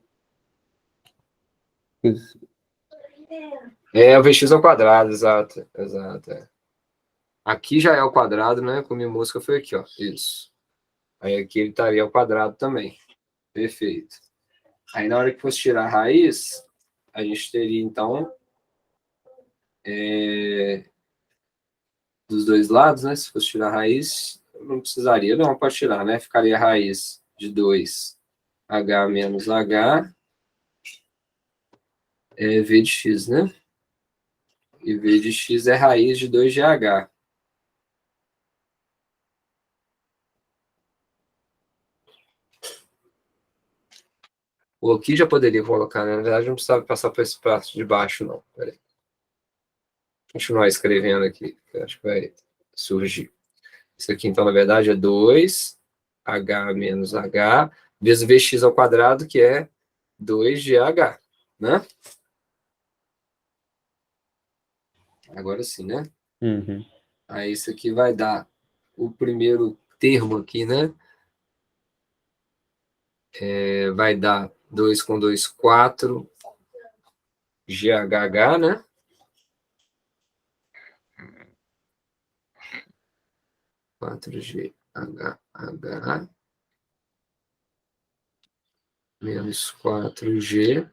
É o Vx ao quadrado, exato. Exato. É. Aqui já é ao quadrado, né? Com minha música foi aqui, ó. Isso. Aí aqui ele estaria ao quadrado também. Perfeito. Aí na hora que fosse tirar a raiz, a gente teria, então, dos dois lados, né? Se fosse tirar a raiz, não precisaria, não, pode tirar, né? Ficaria a raiz de 2h menos h v de x, né? E v de x é raiz de 2GH. O aqui já poderia colocar, né? Na verdade, não precisava passar por esse passo de baixo, não. Peraí. Continuar escrevendo aqui, que eu acho que vai surgir. Isso aqui, então, na verdade, é 2h menos h, vezes vx ao quadrado, que é 2GH, né? Agora sim, né? Uhum. Aí isso aqui vai dar o primeiro termo aqui, né? Vai dar 2 com 2, 4 GHH, né? Quatro GHH menos 4G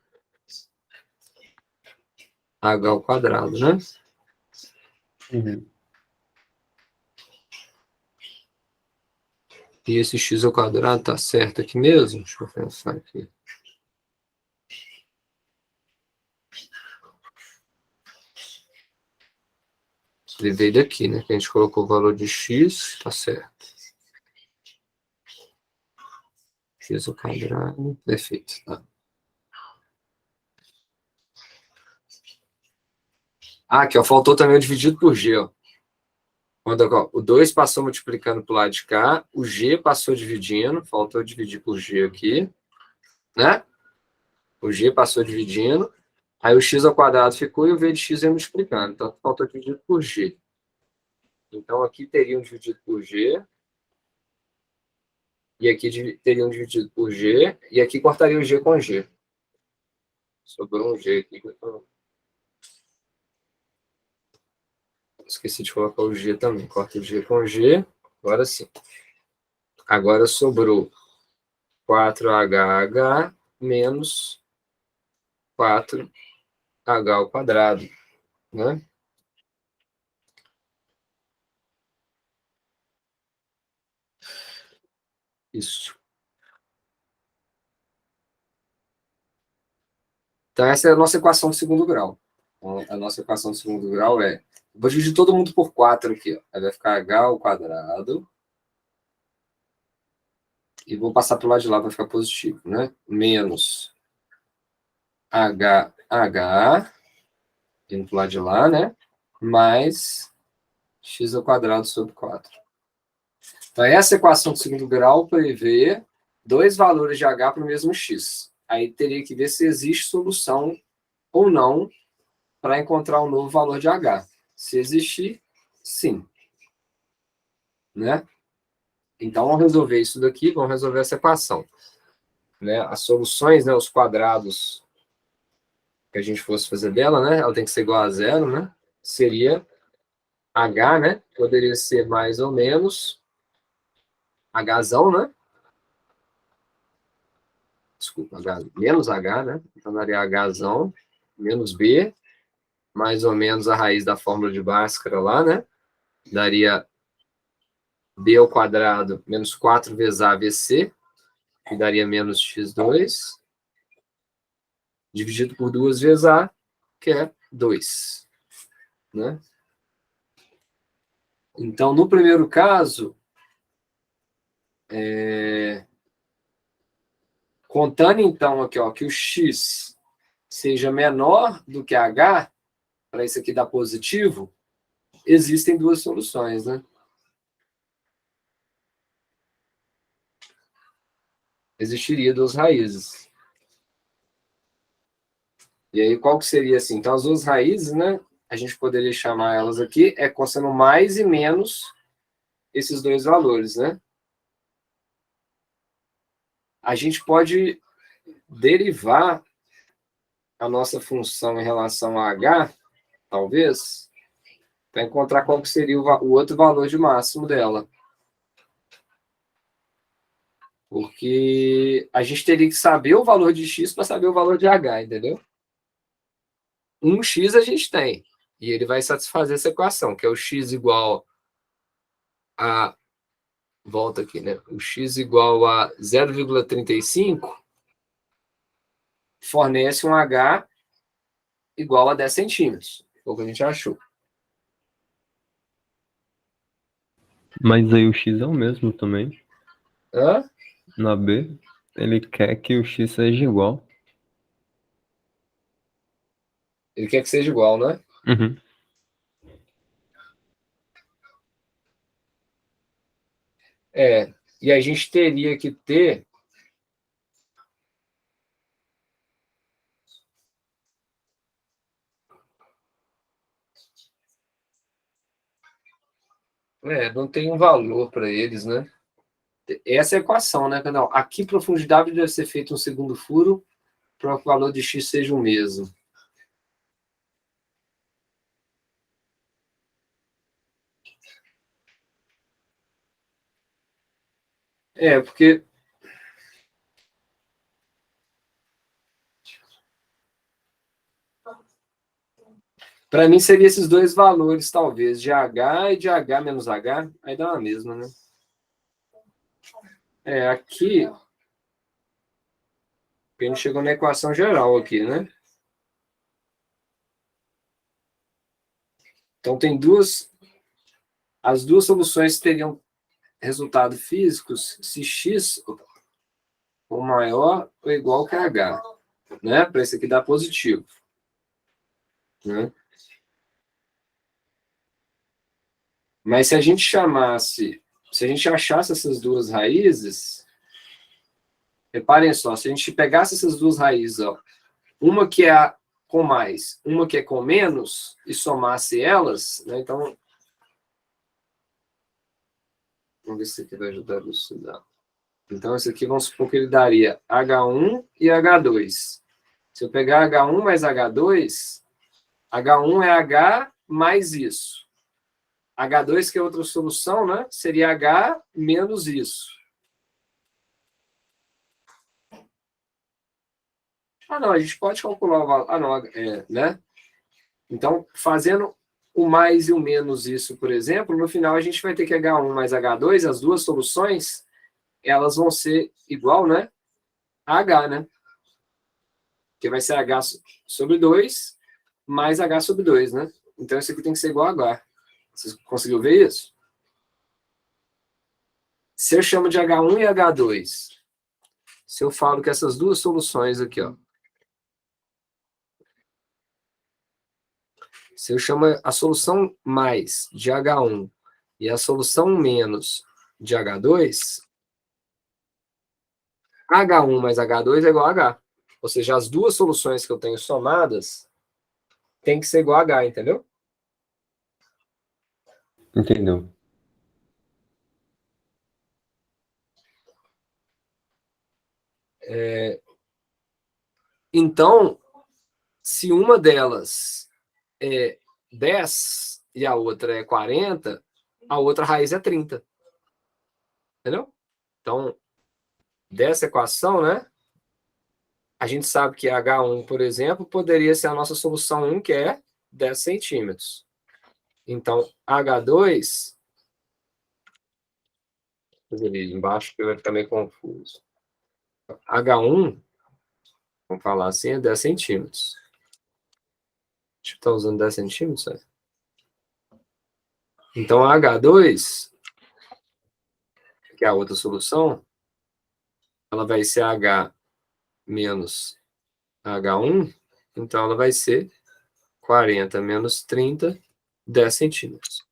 H ao quadrado, né? Uhum. E esse x ao quadrado tá certo aqui mesmo? Deixa eu pensar aqui. Ele veio daqui, né? Que a gente colocou o valor de x, tá certo. X ao quadrado, perfeito. Tá. Ah, aqui, ó, faltou também o dividido por g, ó. Quando, ó, o 2 passou multiplicando para o lado de cá, o g passou dividindo, faltou dividir por g aqui, né? O g passou dividindo, aí o x ao quadrado ficou e o v de x ia multiplicando. Então, faltou dividido por g. Então, aqui teriam dividido por g, e aqui teriam dividido por g, e aqui cortaria o g com g. Sobrou um g aqui. Esqueci de colocar o g também. Corta o g com g. Agora sim. Agora sobrou 4HH menos 4H ao quadrado, né? Isso. Então, essa é a nossa equação de segundo grau. Então, a nossa equação de segundo grau é... Vou dividir todo mundo por 4 aqui. Ó. Aí vai ficar h ao quadrado. E vou passar para o lado de lá, vai ficar positivo, né? Menos HH, indo para o lado de lá, né? Mais x ao quadrado sobre 4. Então, essa equação de segundo grau prevê dois valores de h para o mesmo x. Aí teria que ver se existe solução ou não para encontrar um novo valor de h. Se existir, sim. Né? Então, vamos resolver isso daqui, vamos resolver essa equação. Né? As soluções, né, os quadrados que a gente fosse fazer dela, né, ela tem que ser igual a zero, né? Seria h, né? Poderia ser mais ou menos hzão, né? desculpa, menos H, né? Então daria Hzão menos B, mais ou menos a raiz da fórmula de Bhaskara lá, né? Daria B ao quadrado menos 4 vezes ABC, que daria menos x2, dividido por 2 vezes A, que é 2, né? Então, no primeiro caso, contando então aqui, ó, que o x seja menor do que h, para isso aqui dar positivo, existem duas soluções, né? Existiria duas raízes. E aí, qual que seria assim? Então, as duas raízes, né? A gente poderia chamar elas aqui, constando mais e menos esses dois valores, né? A gente pode derivar a nossa função em relação a h, talvez, para encontrar qual que seria o outro valor de máximo dela. Porque a gente teria que saber o valor de x para saber o valor de h, entendeu? Um x a gente tem, e ele vai satisfazer essa equação, que é o x igual a... Volta aqui, né? O x igual a 0,35 fornece um h igual a 10 centímetros. Foi o que a gente achou. Mas aí o x é o mesmo também. Hã? Na B, ele quer que o x seja igual. Ele quer que seja igual, né? Uhum. E a gente teria que ter... não tem um valor para eles, né? Essa é a equação, né, Canal? Aqui, profundidade deve ser feito um segundo furo para que o valor de x seja o mesmo. Porque... Para mim, seria esses dois valores, talvez, de H e de H menos H. Aí dá uma mesma, né? Aqui... A gente chegou na equação geral aqui, né? Então, tem duas... As duas soluções teriam resultado físicos se x for maior ou igual que h, né? Para esse aqui dar positivo, né? Mas se a gente achasse essas duas raízes, reparem só, se a gente pegasse essas duas raízes, ó, uma que é com mais, uma que é com menos, e somasse elas, né? Então, vamos ver se aqui vai ajudar a elucidar. Então, esse aqui, vamos supor que ele daria H1 e H2. Se eu pegar H1 mais H2, H1 é H mais isso. H2, que é outra solução, né? Seria H menos isso. Não, a gente pode calcular o valor. Não, né? Então, fazendo o mais e o menos isso, por exemplo, no final a gente vai ter que H1 mais H2, as duas soluções, elas vão ser igual, né? A H, né? Que vai ser H sobre 2 mais H sobre 2, né? Então, isso aqui tem que ser igual a H. Você conseguiu ver isso? Se eu chamo de H1 e H2, se eu falo que essas duas soluções aqui, ó, se eu chamo a solução mais de H1 e a solução menos de H2, H1 mais H2 é igual a H. Ou seja, as duas soluções que eu tenho somadas tem que ser igual a H, entendeu? Entendeu? Então, se uma delas é 10 e a outra é 40, a outra raiz é 30. Entendeu? Então, dessa equação, né? a gente sabe que H1, por exemplo, poderia ser a nossa solução 1, que é 10 centímetros. Então, H2, vou fazer ali embaixo que vai ficar meio confuso. H1, vamos falar assim, é 10 centímetros. A gente está usando 10 centímetros, né? Então, H2, que é a outra solução, ela vai ser H menos H1, então ela vai ser 40 menos 30, 10 centímetros.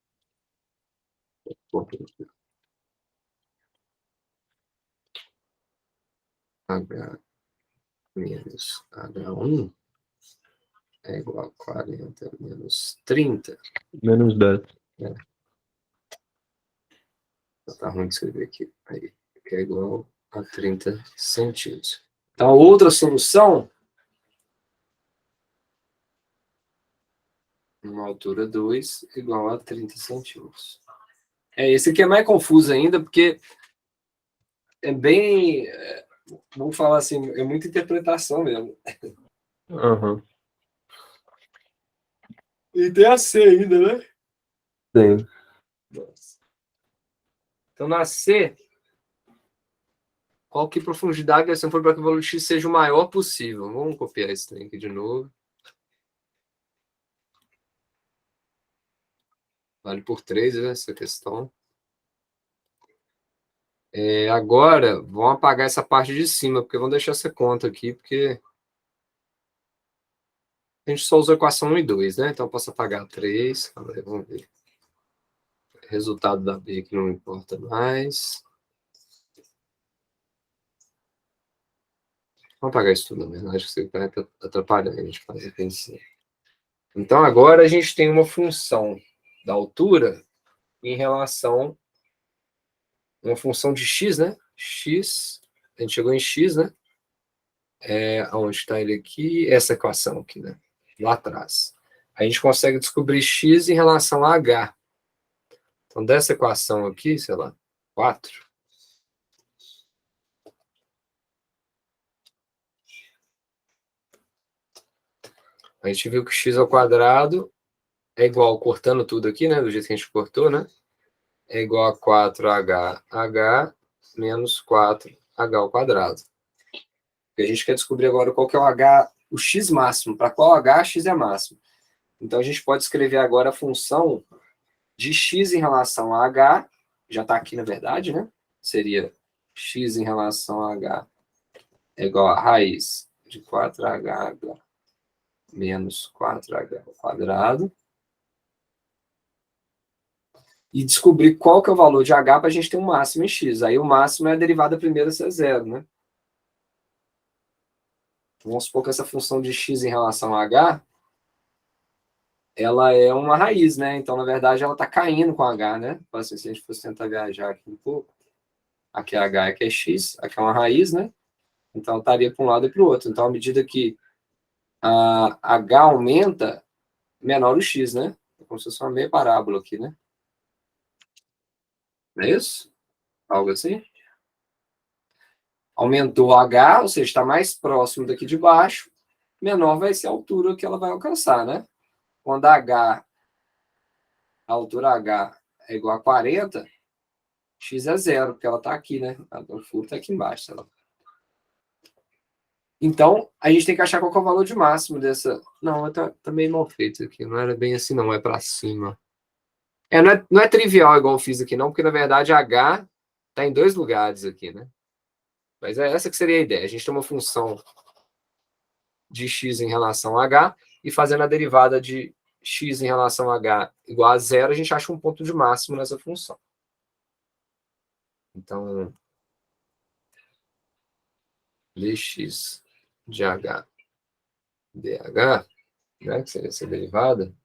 H menos H1 é igual a 40 menos 30. Menos 10. Tá ruim de escrever aqui. Aí, que é igual a 30 centímetros. Então, a outra solução, uma altura 2 igual a 30 centímetros. Esse aqui é mais confuso ainda, porque é bem... vamos falar assim, é muita interpretação mesmo. Aham. E tem a C ainda, né? Tem. Nossa. Então, na C, qual que profundidade deve ser para que o valor de x seja o maior possível? Vamos copiar esse trem aqui de novo. Vale por 3, né, essa questão. Agora, vamos apagar essa parte de cima, porque vamos deixar essa conta aqui, porque a gente só usa a equação 1 e 2, né? Então, eu posso apagar 3. Vamos ver. Resultado da B que não importa mais. Vamos apagar isso tudo, na verdade, que isso vai atrapalhar a gente fazer pensar. Então, agora a gente tem uma função da altura em relação... uma função de x, né? X, a gente chegou em x, né? Onde está ele aqui? Essa equação aqui, né? Lá atrás. A gente consegue descobrir x em relação a h. Então, dessa equação aqui, sei lá, 4. A gente viu que x ao quadrado é igual, cortando tudo aqui, né? Do jeito que a gente cortou, né? É igual a 4h menos 4h ao quadrado. E a gente quer descobrir agora qual que é o h, o x máximo. Para qual h, x é máximo. Então, a gente pode escrever agora a função de x em relação a h, já está aqui na verdade, né? Seria x em relação a h é igual a raiz de 4h menos 4h ao quadrado. E descobrir qual que é o valor de h para a gente ter um máximo em x. Aí o máximo é a derivada primeira ser zero, né? Vamos supor que essa função de x em relação a h, ela é uma raiz, né? Então, na verdade, ela está caindo com h, né? Assim, se a gente fosse tentar viajar aqui um pouco, aqui é h, aqui é x, aqui é uma raiz, né? Então, ela estaria para um lado e para o outro. Então, à medida que a h aumenta, menor o x, né? É como se fosse uma meia parábola aqui, né? Não é isso? Algo assim? Aumentou h, ou seja, está mais próximo daqui de baixo, menor vai ser a altura que ela vai alcançar, né? Quando a altura h é igual a 40, x é zero, porque ela está aqui, né? O furo está aqui embaixo. Sei lá. Então, a gente tem que achar qual que é o valor de máximo dessa... Não, tá meio mal feito aqui. Não era bem assim, não. É para cima. Não é trivial igual eu fiz aqui, não, porque, na verdade, h está em dois lugares aqui, né? Mas é essa que seria a ideia. A gente tem uma função de x em relação a h e fazendo a derivada de x em relação a h igual a zero, a gente acha um ponto de máximo nessa função. Então, dx de h dh, né, que seria essa derivada,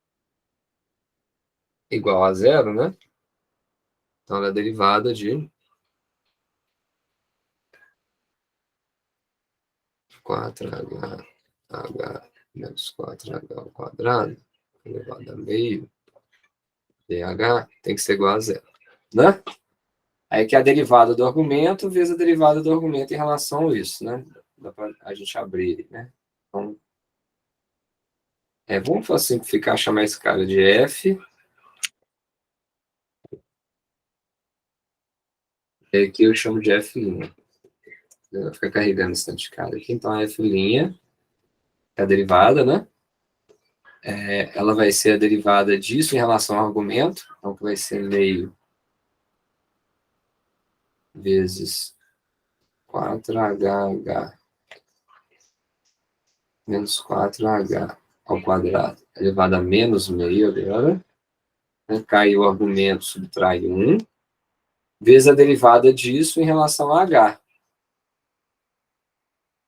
igual a zero, né? Então, ela é a derivada de 4h menos 4h ao quadrado, elevado a meio, dh, tem que ser igual a zero, né? Aí que é a derivada do argumento vezes a derivada do argumento em relação a isso, né? dá para a gente abrir ele, né? Então, vamos simplificar, chamar esse cara de F. E aqui eu chamo de F'. Vai ficar carregando esse tanto de cara aqui. Então, a F' é a derivada, né? Ela vai ser a derivada disso em relação ao argumento. Então, que vai ser meio vezes 4HH menos 4H ao quadrado elevado a menos meio agora. Cai o argumento, subtrai 1, vezes a derivada disso em relação a H,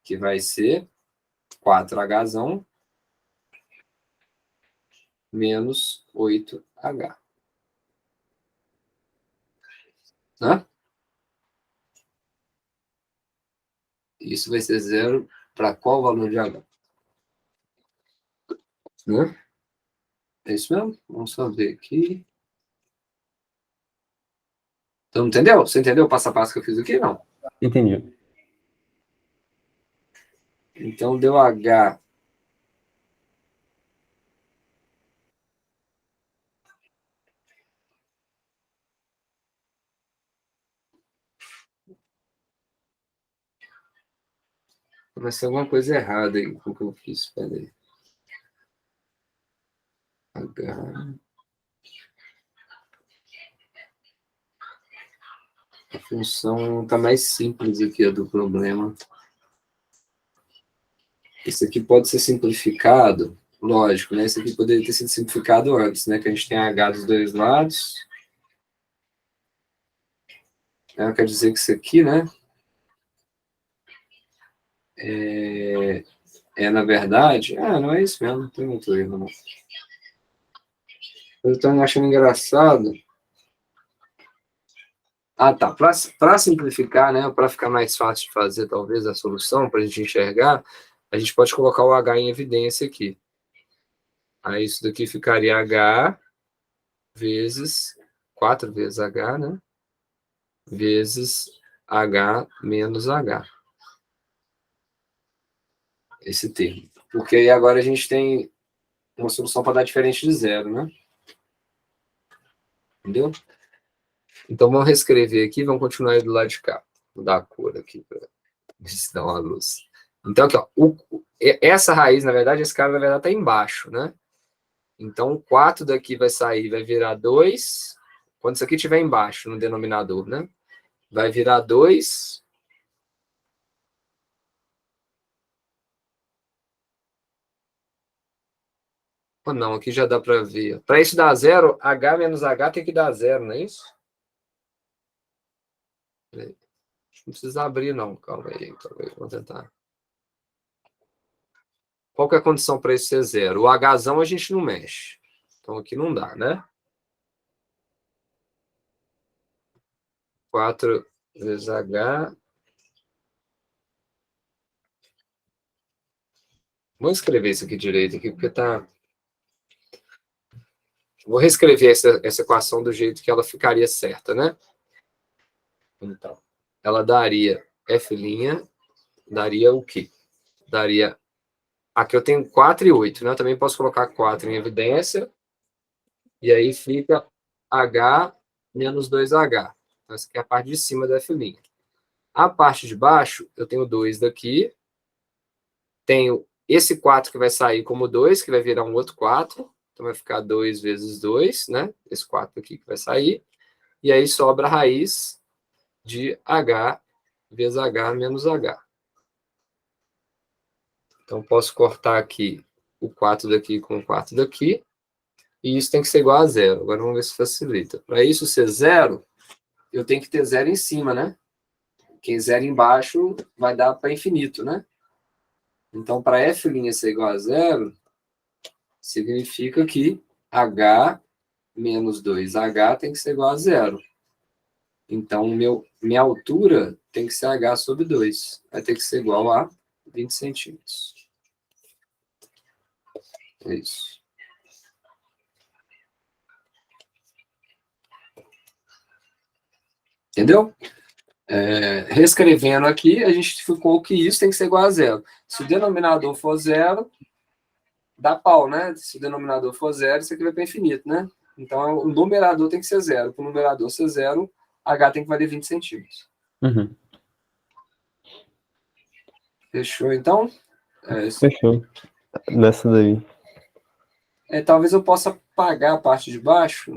que vai ser 4H menos 8H. Né? Isso vai ser zero para qual valor de H? Né? É isso mesmo? Vamos só ver aqui. Então, entendeu? Você entendeu o passo a passo que eu fiz aqui? Não. Entendi. Então, deu H. Mas tem alguma coisa errada aí com o que eu fiz. Espera aí. H. A função está mais simples aqui a do problema. Esse aqui pode ser simplificado, lógico, né? Esse aqui poderia ter sido simplificado antes, né? Que a gente tem H dos dois lados. Quer dizer que isso aqui, né? Na verdade... não é isso mesmo, não tem muito erro, não. Eu estou achando engraçado. Tá. Para simplificar, né? Para ficar mais fácil de fazer, talvez, a solução, para a gente enxergar, a gente pode colocar o H em evidência aqui. Aí isso daqui ficaria H vezes 4 vezes H, né? Vezes H menos H. Esse termo. Porque aí agora a gente tem uma solução para dar diferente de zero, né? Entendeu? Então vamos reescrever aqui, vamos continuar aí do lado de cá. Vou dar a cor aqui para ver se dá uma luz. Então aqui, ó, essa raiz, na verdade, esse cara, na verdade, está embaixo, né? Então o 4 daqui vai sair, vai virar 2. Quando isso aqui estiver embaixo, no denominador, né? Vai virar 2. Ou não, aqui já dá para ver. Para isso dar zero, H menos H tem que dar zero, não é isso? Não precisa abrir, não. Calma aí. Vamos tentar. Qual que é a condição para isso ser zero? O Hzão a gente não mexe. Então aqui não dá, né? 4 vezes H. Vamos escrever isso aqui direito, aqui, porque tá... Vou reescrever essa equação do jeito que ela ficaria certa, né? Então, ela daria F', daria o quê? Daria... Aqui eu tenho 4 e 8, né? Eu também posso colocar 4 em evidência. E aí fica H menos 2H. Então, essa aqui é a parte de cima da F'. A parte de baixo, eu tenho 2 daqui. Tenho esse 4 que vai sair como 2, que vai virar um outro 4. Então, vai ficar 2 vezes 2, né? Esse 4 aqui que vai sair. E aí sobra a raiz de H vezes H menos H. Então, posso cortar aqui o 4 daqui com o 4 daqui. E isso tem que ser igual a zero. Agora, vamos ver se facilita. Para isso ser zero, eu tenho que ter zero em cima, né? Porque zero embaixo vai dar para infinito, né? Então, para F' ser igual a zero, significa que H menos 2H tem que ser igual a zero. Então, minha altura tem que ser H sobre 2. Vai ter que ser igual a 20 centímetros. É isso. Entendeu? Reescrevendo aqui, a gente ficou que isso tem que ser igual a zero. Se o denominador for zero, dá pau, né? Se o denominador for zero, isso aqui vai para infinito, né? Então, o numerador tem que ser zero. Para o numerador ser zero, H tem que valer 20 centímetros. Uhum. Fechou, então? Fechou. Nessa daí. Talvez eu possa apagar a parte de baixo.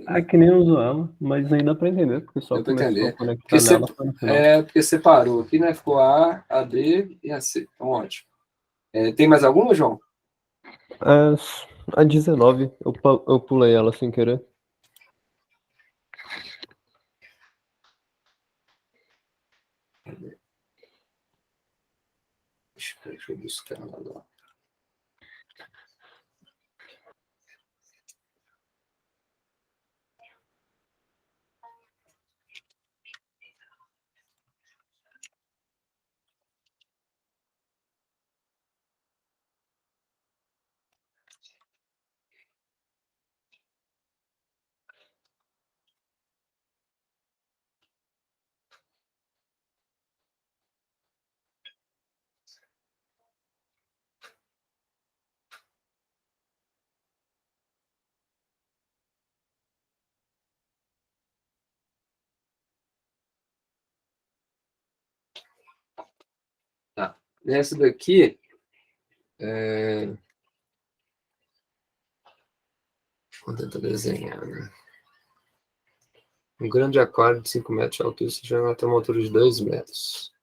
É que nem uso ela, mas ainda dá pra entender, porque só Deu para começou entender. a conectar Porque nela foi no final. porque separou aqui, né? Ficou A B e a C. Então, ótimo. Tem mais alguma, João? A 19, eu pulei ela sem querer. Deixa eu buscar ela lá. Tá. Nessa daqui, vou tentar desenhar, né? Um grande aquário de 5 metros de altura, você já vai ter uma altura de 2 metros.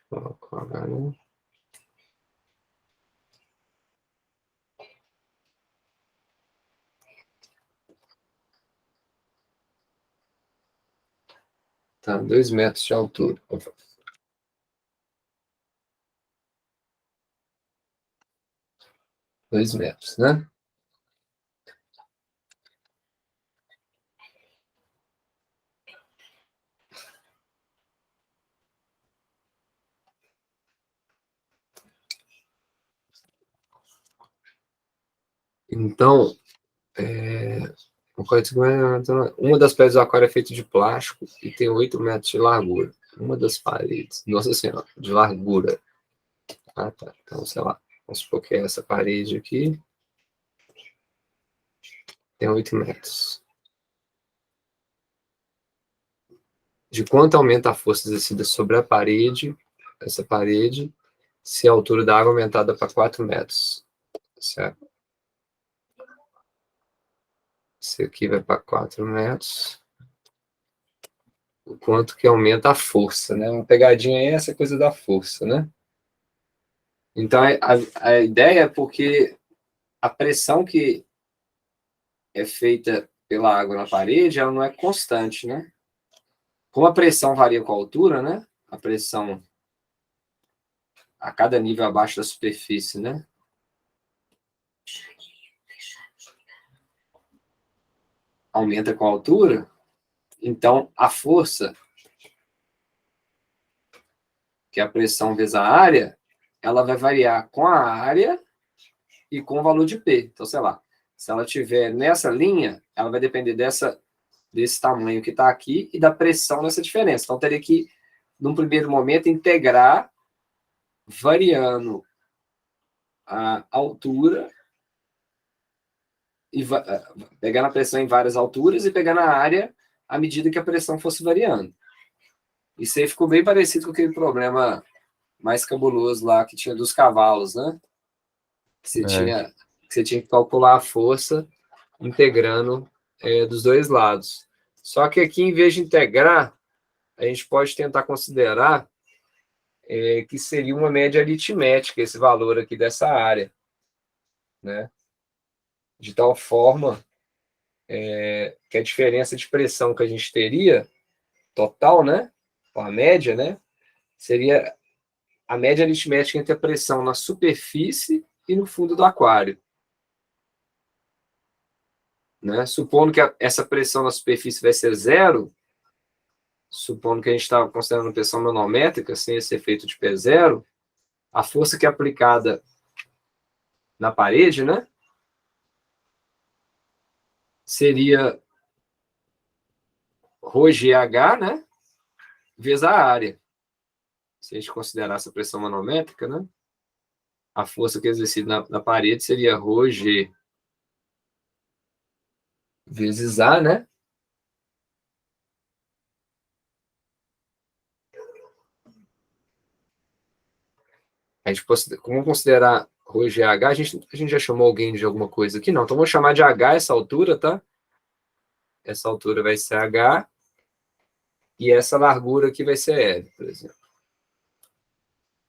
Coloco H, né? Tá, 2 metros de altura. 2 metros, né? Então, uma das pedras do aquário é feita de plástico e tem 8 metros de largura. Uma das paredes, nossa senhora, de largura. Ah, tá. Então, sei lá, vamos supor que é essa parede aqui. Tem 8 metros. De quanto aumenta a força exercida sobre a parede, essa parede, se a altura da água é aumentada para 4 metros? Certo? Isso aqui vai para 4 metros. O quanto que aumenta a força, né? Uma pegadinha é essa coisa da força, né? Então, a ideia é porque a pressão que é feita pela água na parede, ela não é constante, né? Como a pressão varia com a altura, né? A pressão a cada nível abaixo da superfície, né? Aumenta com a altura. Então, a força, que é a pressão vezes a área, ela vai variar com a área e com o valor de P. Então, sei lá, se ela estiver nessa linha, ela vai depender desse tamanho que está aqui e da pressão nessa diferença. Então, teria que, num primeiro momento, integrar variando a altura e pegando a pressão em várias alturas e pegando a área à medida que a pressão fosse variando. Isso aí ficou bem parecido com aquele problema mais cabuloso lá que tinha dos cavalos, né? Que você tinha que calcular a força integrando dos dois lados. Só que aqui, em vez de integrar, a gente pode tentar considerar que seria uma média aritmética esse valor aqui dessa área, né? De tal forma que a diferença de pressão que a gente teria, total, né? A média, né? Seria a média aritmética entre a pressão na superfície e no fundo do aquário. Né? Supondo que essa pressão na superfície vai ser zero, supondo que a gente estava considerando pressão manométrica, sem esse efeito de P zero, a força que é aplicada na parede, né? Seria ρgh, né? vezes a área. Se a gente considerar essa pressão manométrica, né? A força que é exercida na parede seria ρg vezes A, né? A gente como considerar ρgh, a gente já chamou alguém de alguma coisa aqui? Não, então vamos chamar de H essa altura, tá? Essa altura vai ser H e essa largura aqui vai ser L, por exemplo.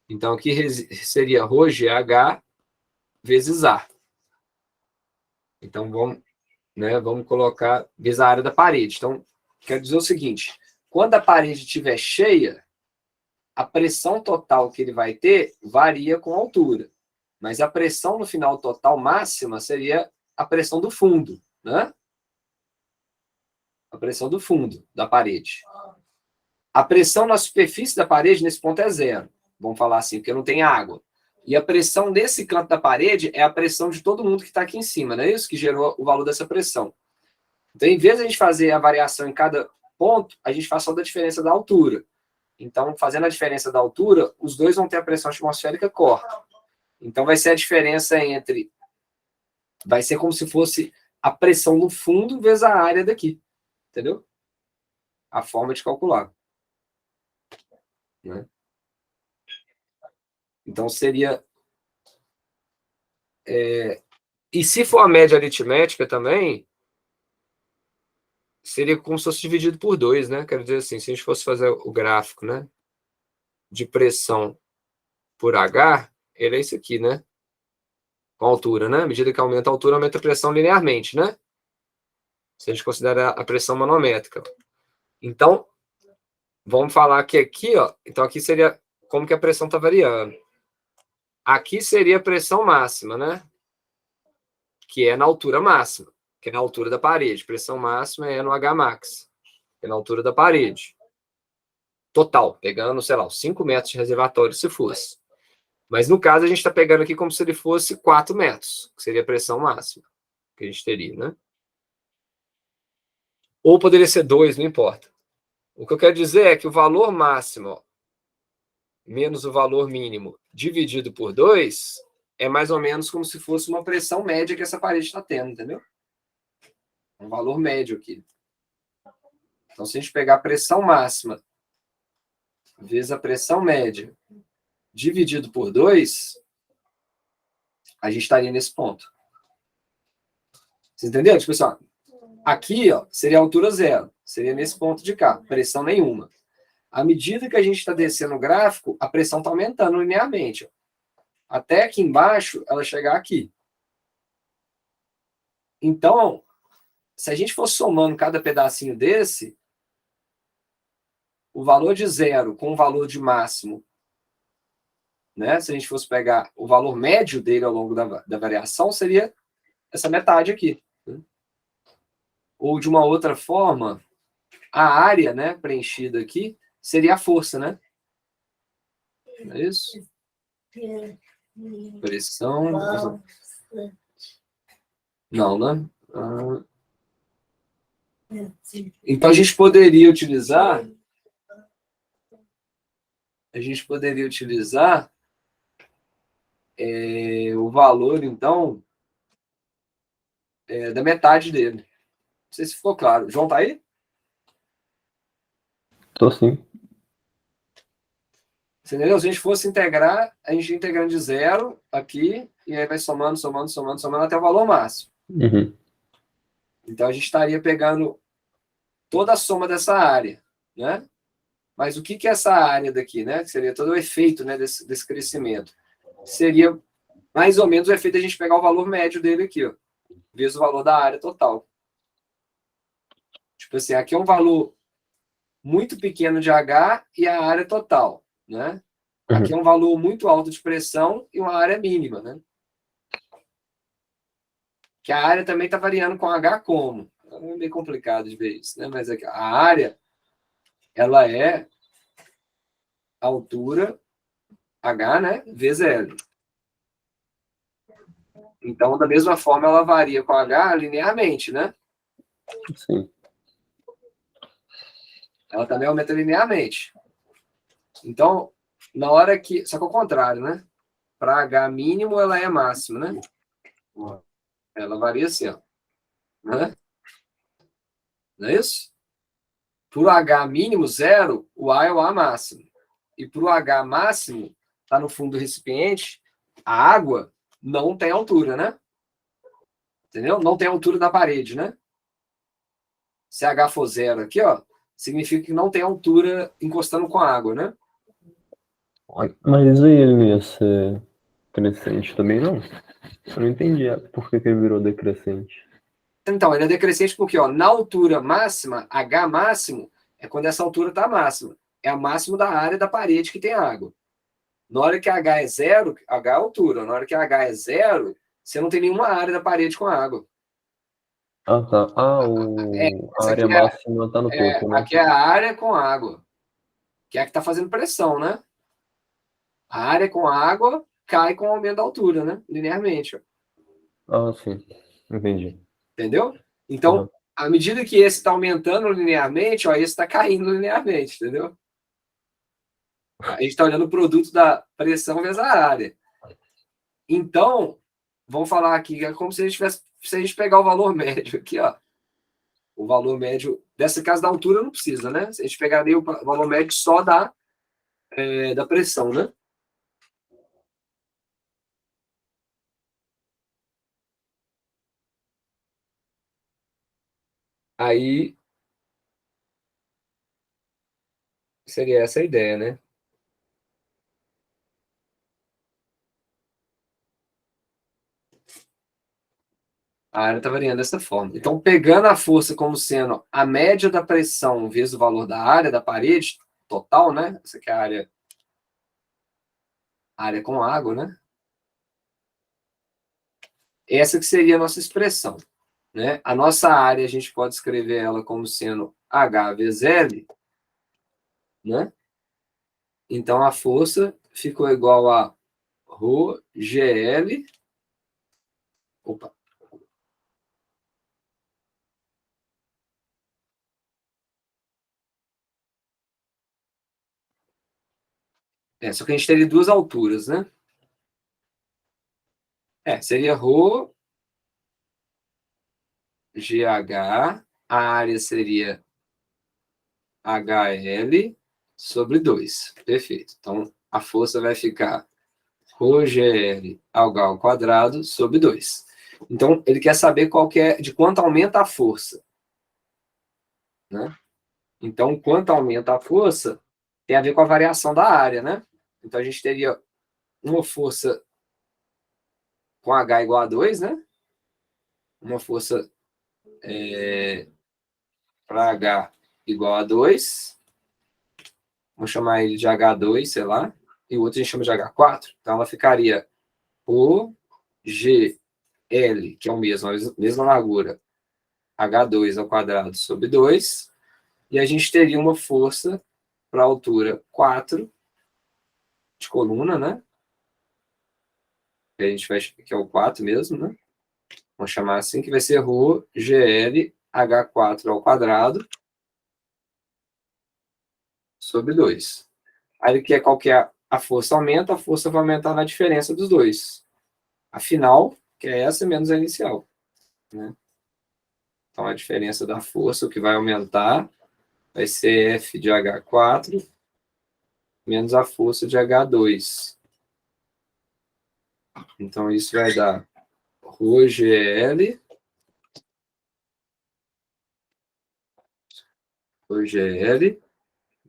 Então aqui seria ρgh vezes A. Então vamos colocar vezes a área da parede. Então, quer dizer o seguinte, quando a parede estiver cheia, a pressão total que ele vai ter varia com a altura. Mas a pressão no final total máxima seria a pressão do fundo, né? A pressão do fundo da parede. A pressão na superfície da parede, nesse ponto, é zero. Vamos falar assim, porque não tem água. E a pressão nesse canto da parede é a pressão de todo mundo que está aqui em cima, não é isso que gerou o valor dessa pressão. Então, em vez de a gente fazer a variação em cada ponto, a gente faz só da diferença da altura. Então, fazendo a diferença da altura, os dois vão ter a pressão atmosférica corta. Então, vai ser a diferença entre... Vai ser como se fosse a pressão no fundo vezes a área daqui. Entendeu? A forma de calcular. Né? Então, seria... E se for a média aritmética também, seria como se fosse dividido por 2, né? Quero dizer assim, se a gente fosse fazer o gráfico, né, de pressão por H, ele é isso aqui, né? Com a altura, né? À medida que aumenta a altura, aumenta a pressão linearmente, né? Se a gente considerar a pressão manométrica. Então, vamos falar que aqui, ó, então aqui seria como que a pressão está variando. Aqui seria a pressão máxima, né? Que é na altura máxima, que é na altura da parede. Pressão máxima é no Hmax, que é na altura da parede. Total, pegando, sei lá, os 5 metros de reservatório, se fosse. Mas no caso, a gente está pegando aqui como se ele fosse 4 metros, que seria a pressão máxima que a gente teria, né? Ou poderia ser 2, não importa. O que eu quero dizer é que o valor máximo, ó, menos o valor mínimo, dividido por 2, é mais ou menos como se fosse uma pressão média que essa parede está tendo, entendeu? Um valor médio aqui. Então, se a gente pegar a pressão máxima vezes a pressão média dividido por 2, a gente estaria nesse ponto. Você entendeu? Tipo assim, ó, aqui, ó, seria a altura zero. Seria nesse ponto de cá. Pressão nenhuma. À medida que a gente está descendo o gráfico, a pressão está aumentando linearmente. Ó. Até aqui embaixo, ela chegar aqui. Então, se a gente for somando cada pedacinho desse, o valor de zero com o valor de máximo, né? Se a gente fosse pegar o valor médio dele ao longo da variação, seria essa metade aqui. Né? Ou de uma outra forma, a área, né, preenchida aqui seria a força, né? Não é isso? Pressão. Não, né? Então a gente poderia utilizar o valor, então, da metade dele. Não sei se ficou claro. João, tá aí? Tô sim. Você entendeu? Se a gente fosse integrar, a gente ia integrando de zero aqui, e aí vai somando até o valor máximo. Uhum. Então a gente estaria pegando toda a soma dessa área, né? Mas o que é essa área daqui, né? Que seria todo o efeito, né, desse crescimento. Seria mais ou menos o efeito de a gente pegar o valor médio dele aqui, ó, vezes o valor da área total. Tipo assim, aqui é um valor muito pequeno de H e a área total, né? Aqui é um valor muito alto de pressão e uma área mínima, né? Que a área também está variando com H como? É meio complicado de ver isso, né? Mas aqui, a área, ela é a altura H, né? Vezes L. Então, da mesma forma, ela varia com H linearmente, né? Sim. Ela também aumenta linearmente. Então, na hora que... Só que ao contrário, né? Para H mínimo, ela é máxima, né? Ela varia assim, ó. Né? Não é isso? Para o H mínimo, 0, o A é o A máximo. E para o H máximo, está no fundo do recipiente, a água não tem altura, né? Entendeu? Não tem altura da parede, né? Se H for 0 aqui, ó, significa que não tem altura encostando com a água, né? Mas aí ele não ia ser crescente também, não? Eu não entendi por que ele virou decrescente. Então, ele é decrescente porque, ó, na altura máxima, H máximo, é quando essa altura está máxima. É a máxima da área da parede que tem água. Na hora que H é 0, H é a altura. Na hora que H é 0, você não tem nenhuma área da parede com água. Ah, tá. A Essa área aqui máxima tá no topo, né? aqui é a área com água, que é a que está fazendo pressão, né? A área com água cai com o aumento da altura, né? Linearmente, ó. Ah, sim. Entendi. Entendeu? Então, à medida que esse está aumentando linearmente, ó, esse está caindo linearmente, entendeu? A gente está olhando o produto da pressão vezes a área. Então, vamos falar aqui, é como se a gente tivesse, se a gente pegar o valor médio aqui, ó. O valor médio, dessa casa da altura não precisa, né? Se a gente pegaria o valor médio só da pressão, né? Aí seria essa a ideia, né? A área está variando dessa forma. Então, pegando a força como sendo a média da pressão vezes o valor da área da parede total, né? Essa aqui é a área com água, né? Essa que seria a nossa expressão, né? A nossa área, a gente pode escrever ela como sendo H vezes L, né? Então, a força ficou igual a ρ GL. Opa. Só que a gente teria duas alturas, né? Seria ρ GH, a área seria HL sobre 2. Perfeito. Então, a força vai ficar ρGL ao quadrado sobre 2. Então, ele quer saber de quanto aumenta a força. Né? Então, quanto aumenta a força tem a ver com a variação da área, né? Então, a gente teria uma força com H igual a 2, né? Uma força para H igual a 2. Vamos chamar ele de H2, sei lá. E o outro a gente chama de H4. Então, ela ficaria o GL, que é o mesmo, a mesma largura, H2 ao quadrado sobre 2. E a gente teria uma força para a altura 4 de coluna, né? Que a gente vai, que é o 4 mesmo, né? Vamos chamar assim, que vai ser ρ GL H4 ao quadrado sobre 2. Aí ele quer qual que é a força aumenta, a força vai aumentar na diferença dos dois. A final, que é essa, menos a inicial. Né? Então, a diferença da força, o que vai aumentar, vai ser F de H4 menos a força de H2. Então, isso vai dar ρGL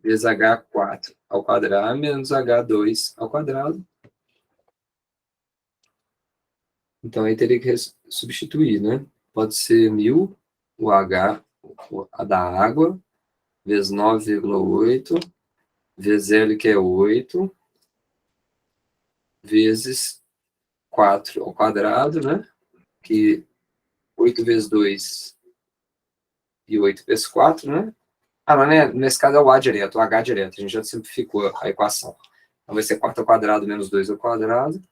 vezes H4 ao quadrado menos H2 ao quadrado. Então, aí teria que substituir, né? Pode ser 1000, o H, a da água, vezes 9,8, vezes L, que é 8, vezes 4 ao quadrado, né? Que 8 vezes 2 e 8 vezes 4, né? Ah, não, né? Nesse caso é o A direto, o H direto. A gente já simplificou a equação. Então vai ser 4 ao quadrado menos 2 ao quadrado.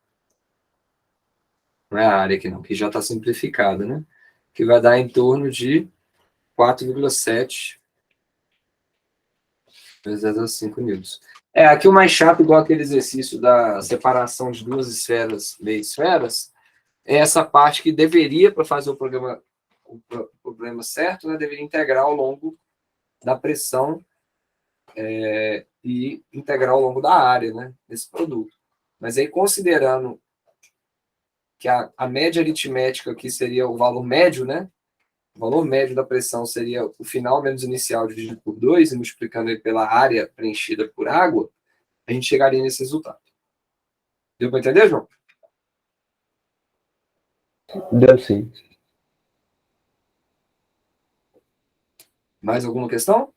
Não é a área aqui não, que já está simplificada, né? Que vai dar em torno de 4,7 vezes a 5 newtons. Aqui o mais chato, igual aquele exercício da separação de duas esferas, meio esferas, é essa parte que deveria, para fazer o problema certo, né, deveria integrar ao longo da pressão e integrar ao longo da área, né, desse produto. Mas aí, considerando que a média aritmética aqui seria o valor médio, né? O valor médio da pressão seria o final menos inicial dividido por 2, e multiplicando ele pela área preenchida por água, a gente chegaria nesse resultado. Deu para entender, João? Deu sim. Mais alguma questão?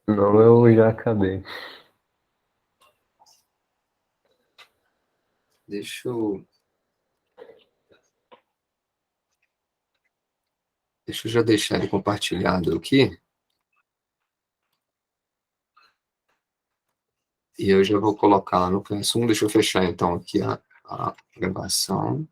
Não, eu já acabei. Deixa eu já deixar ele compartilhado aqui. E eu já vou colocar lá no Classroom. Deixa eu fechar, então, aqui a gravação.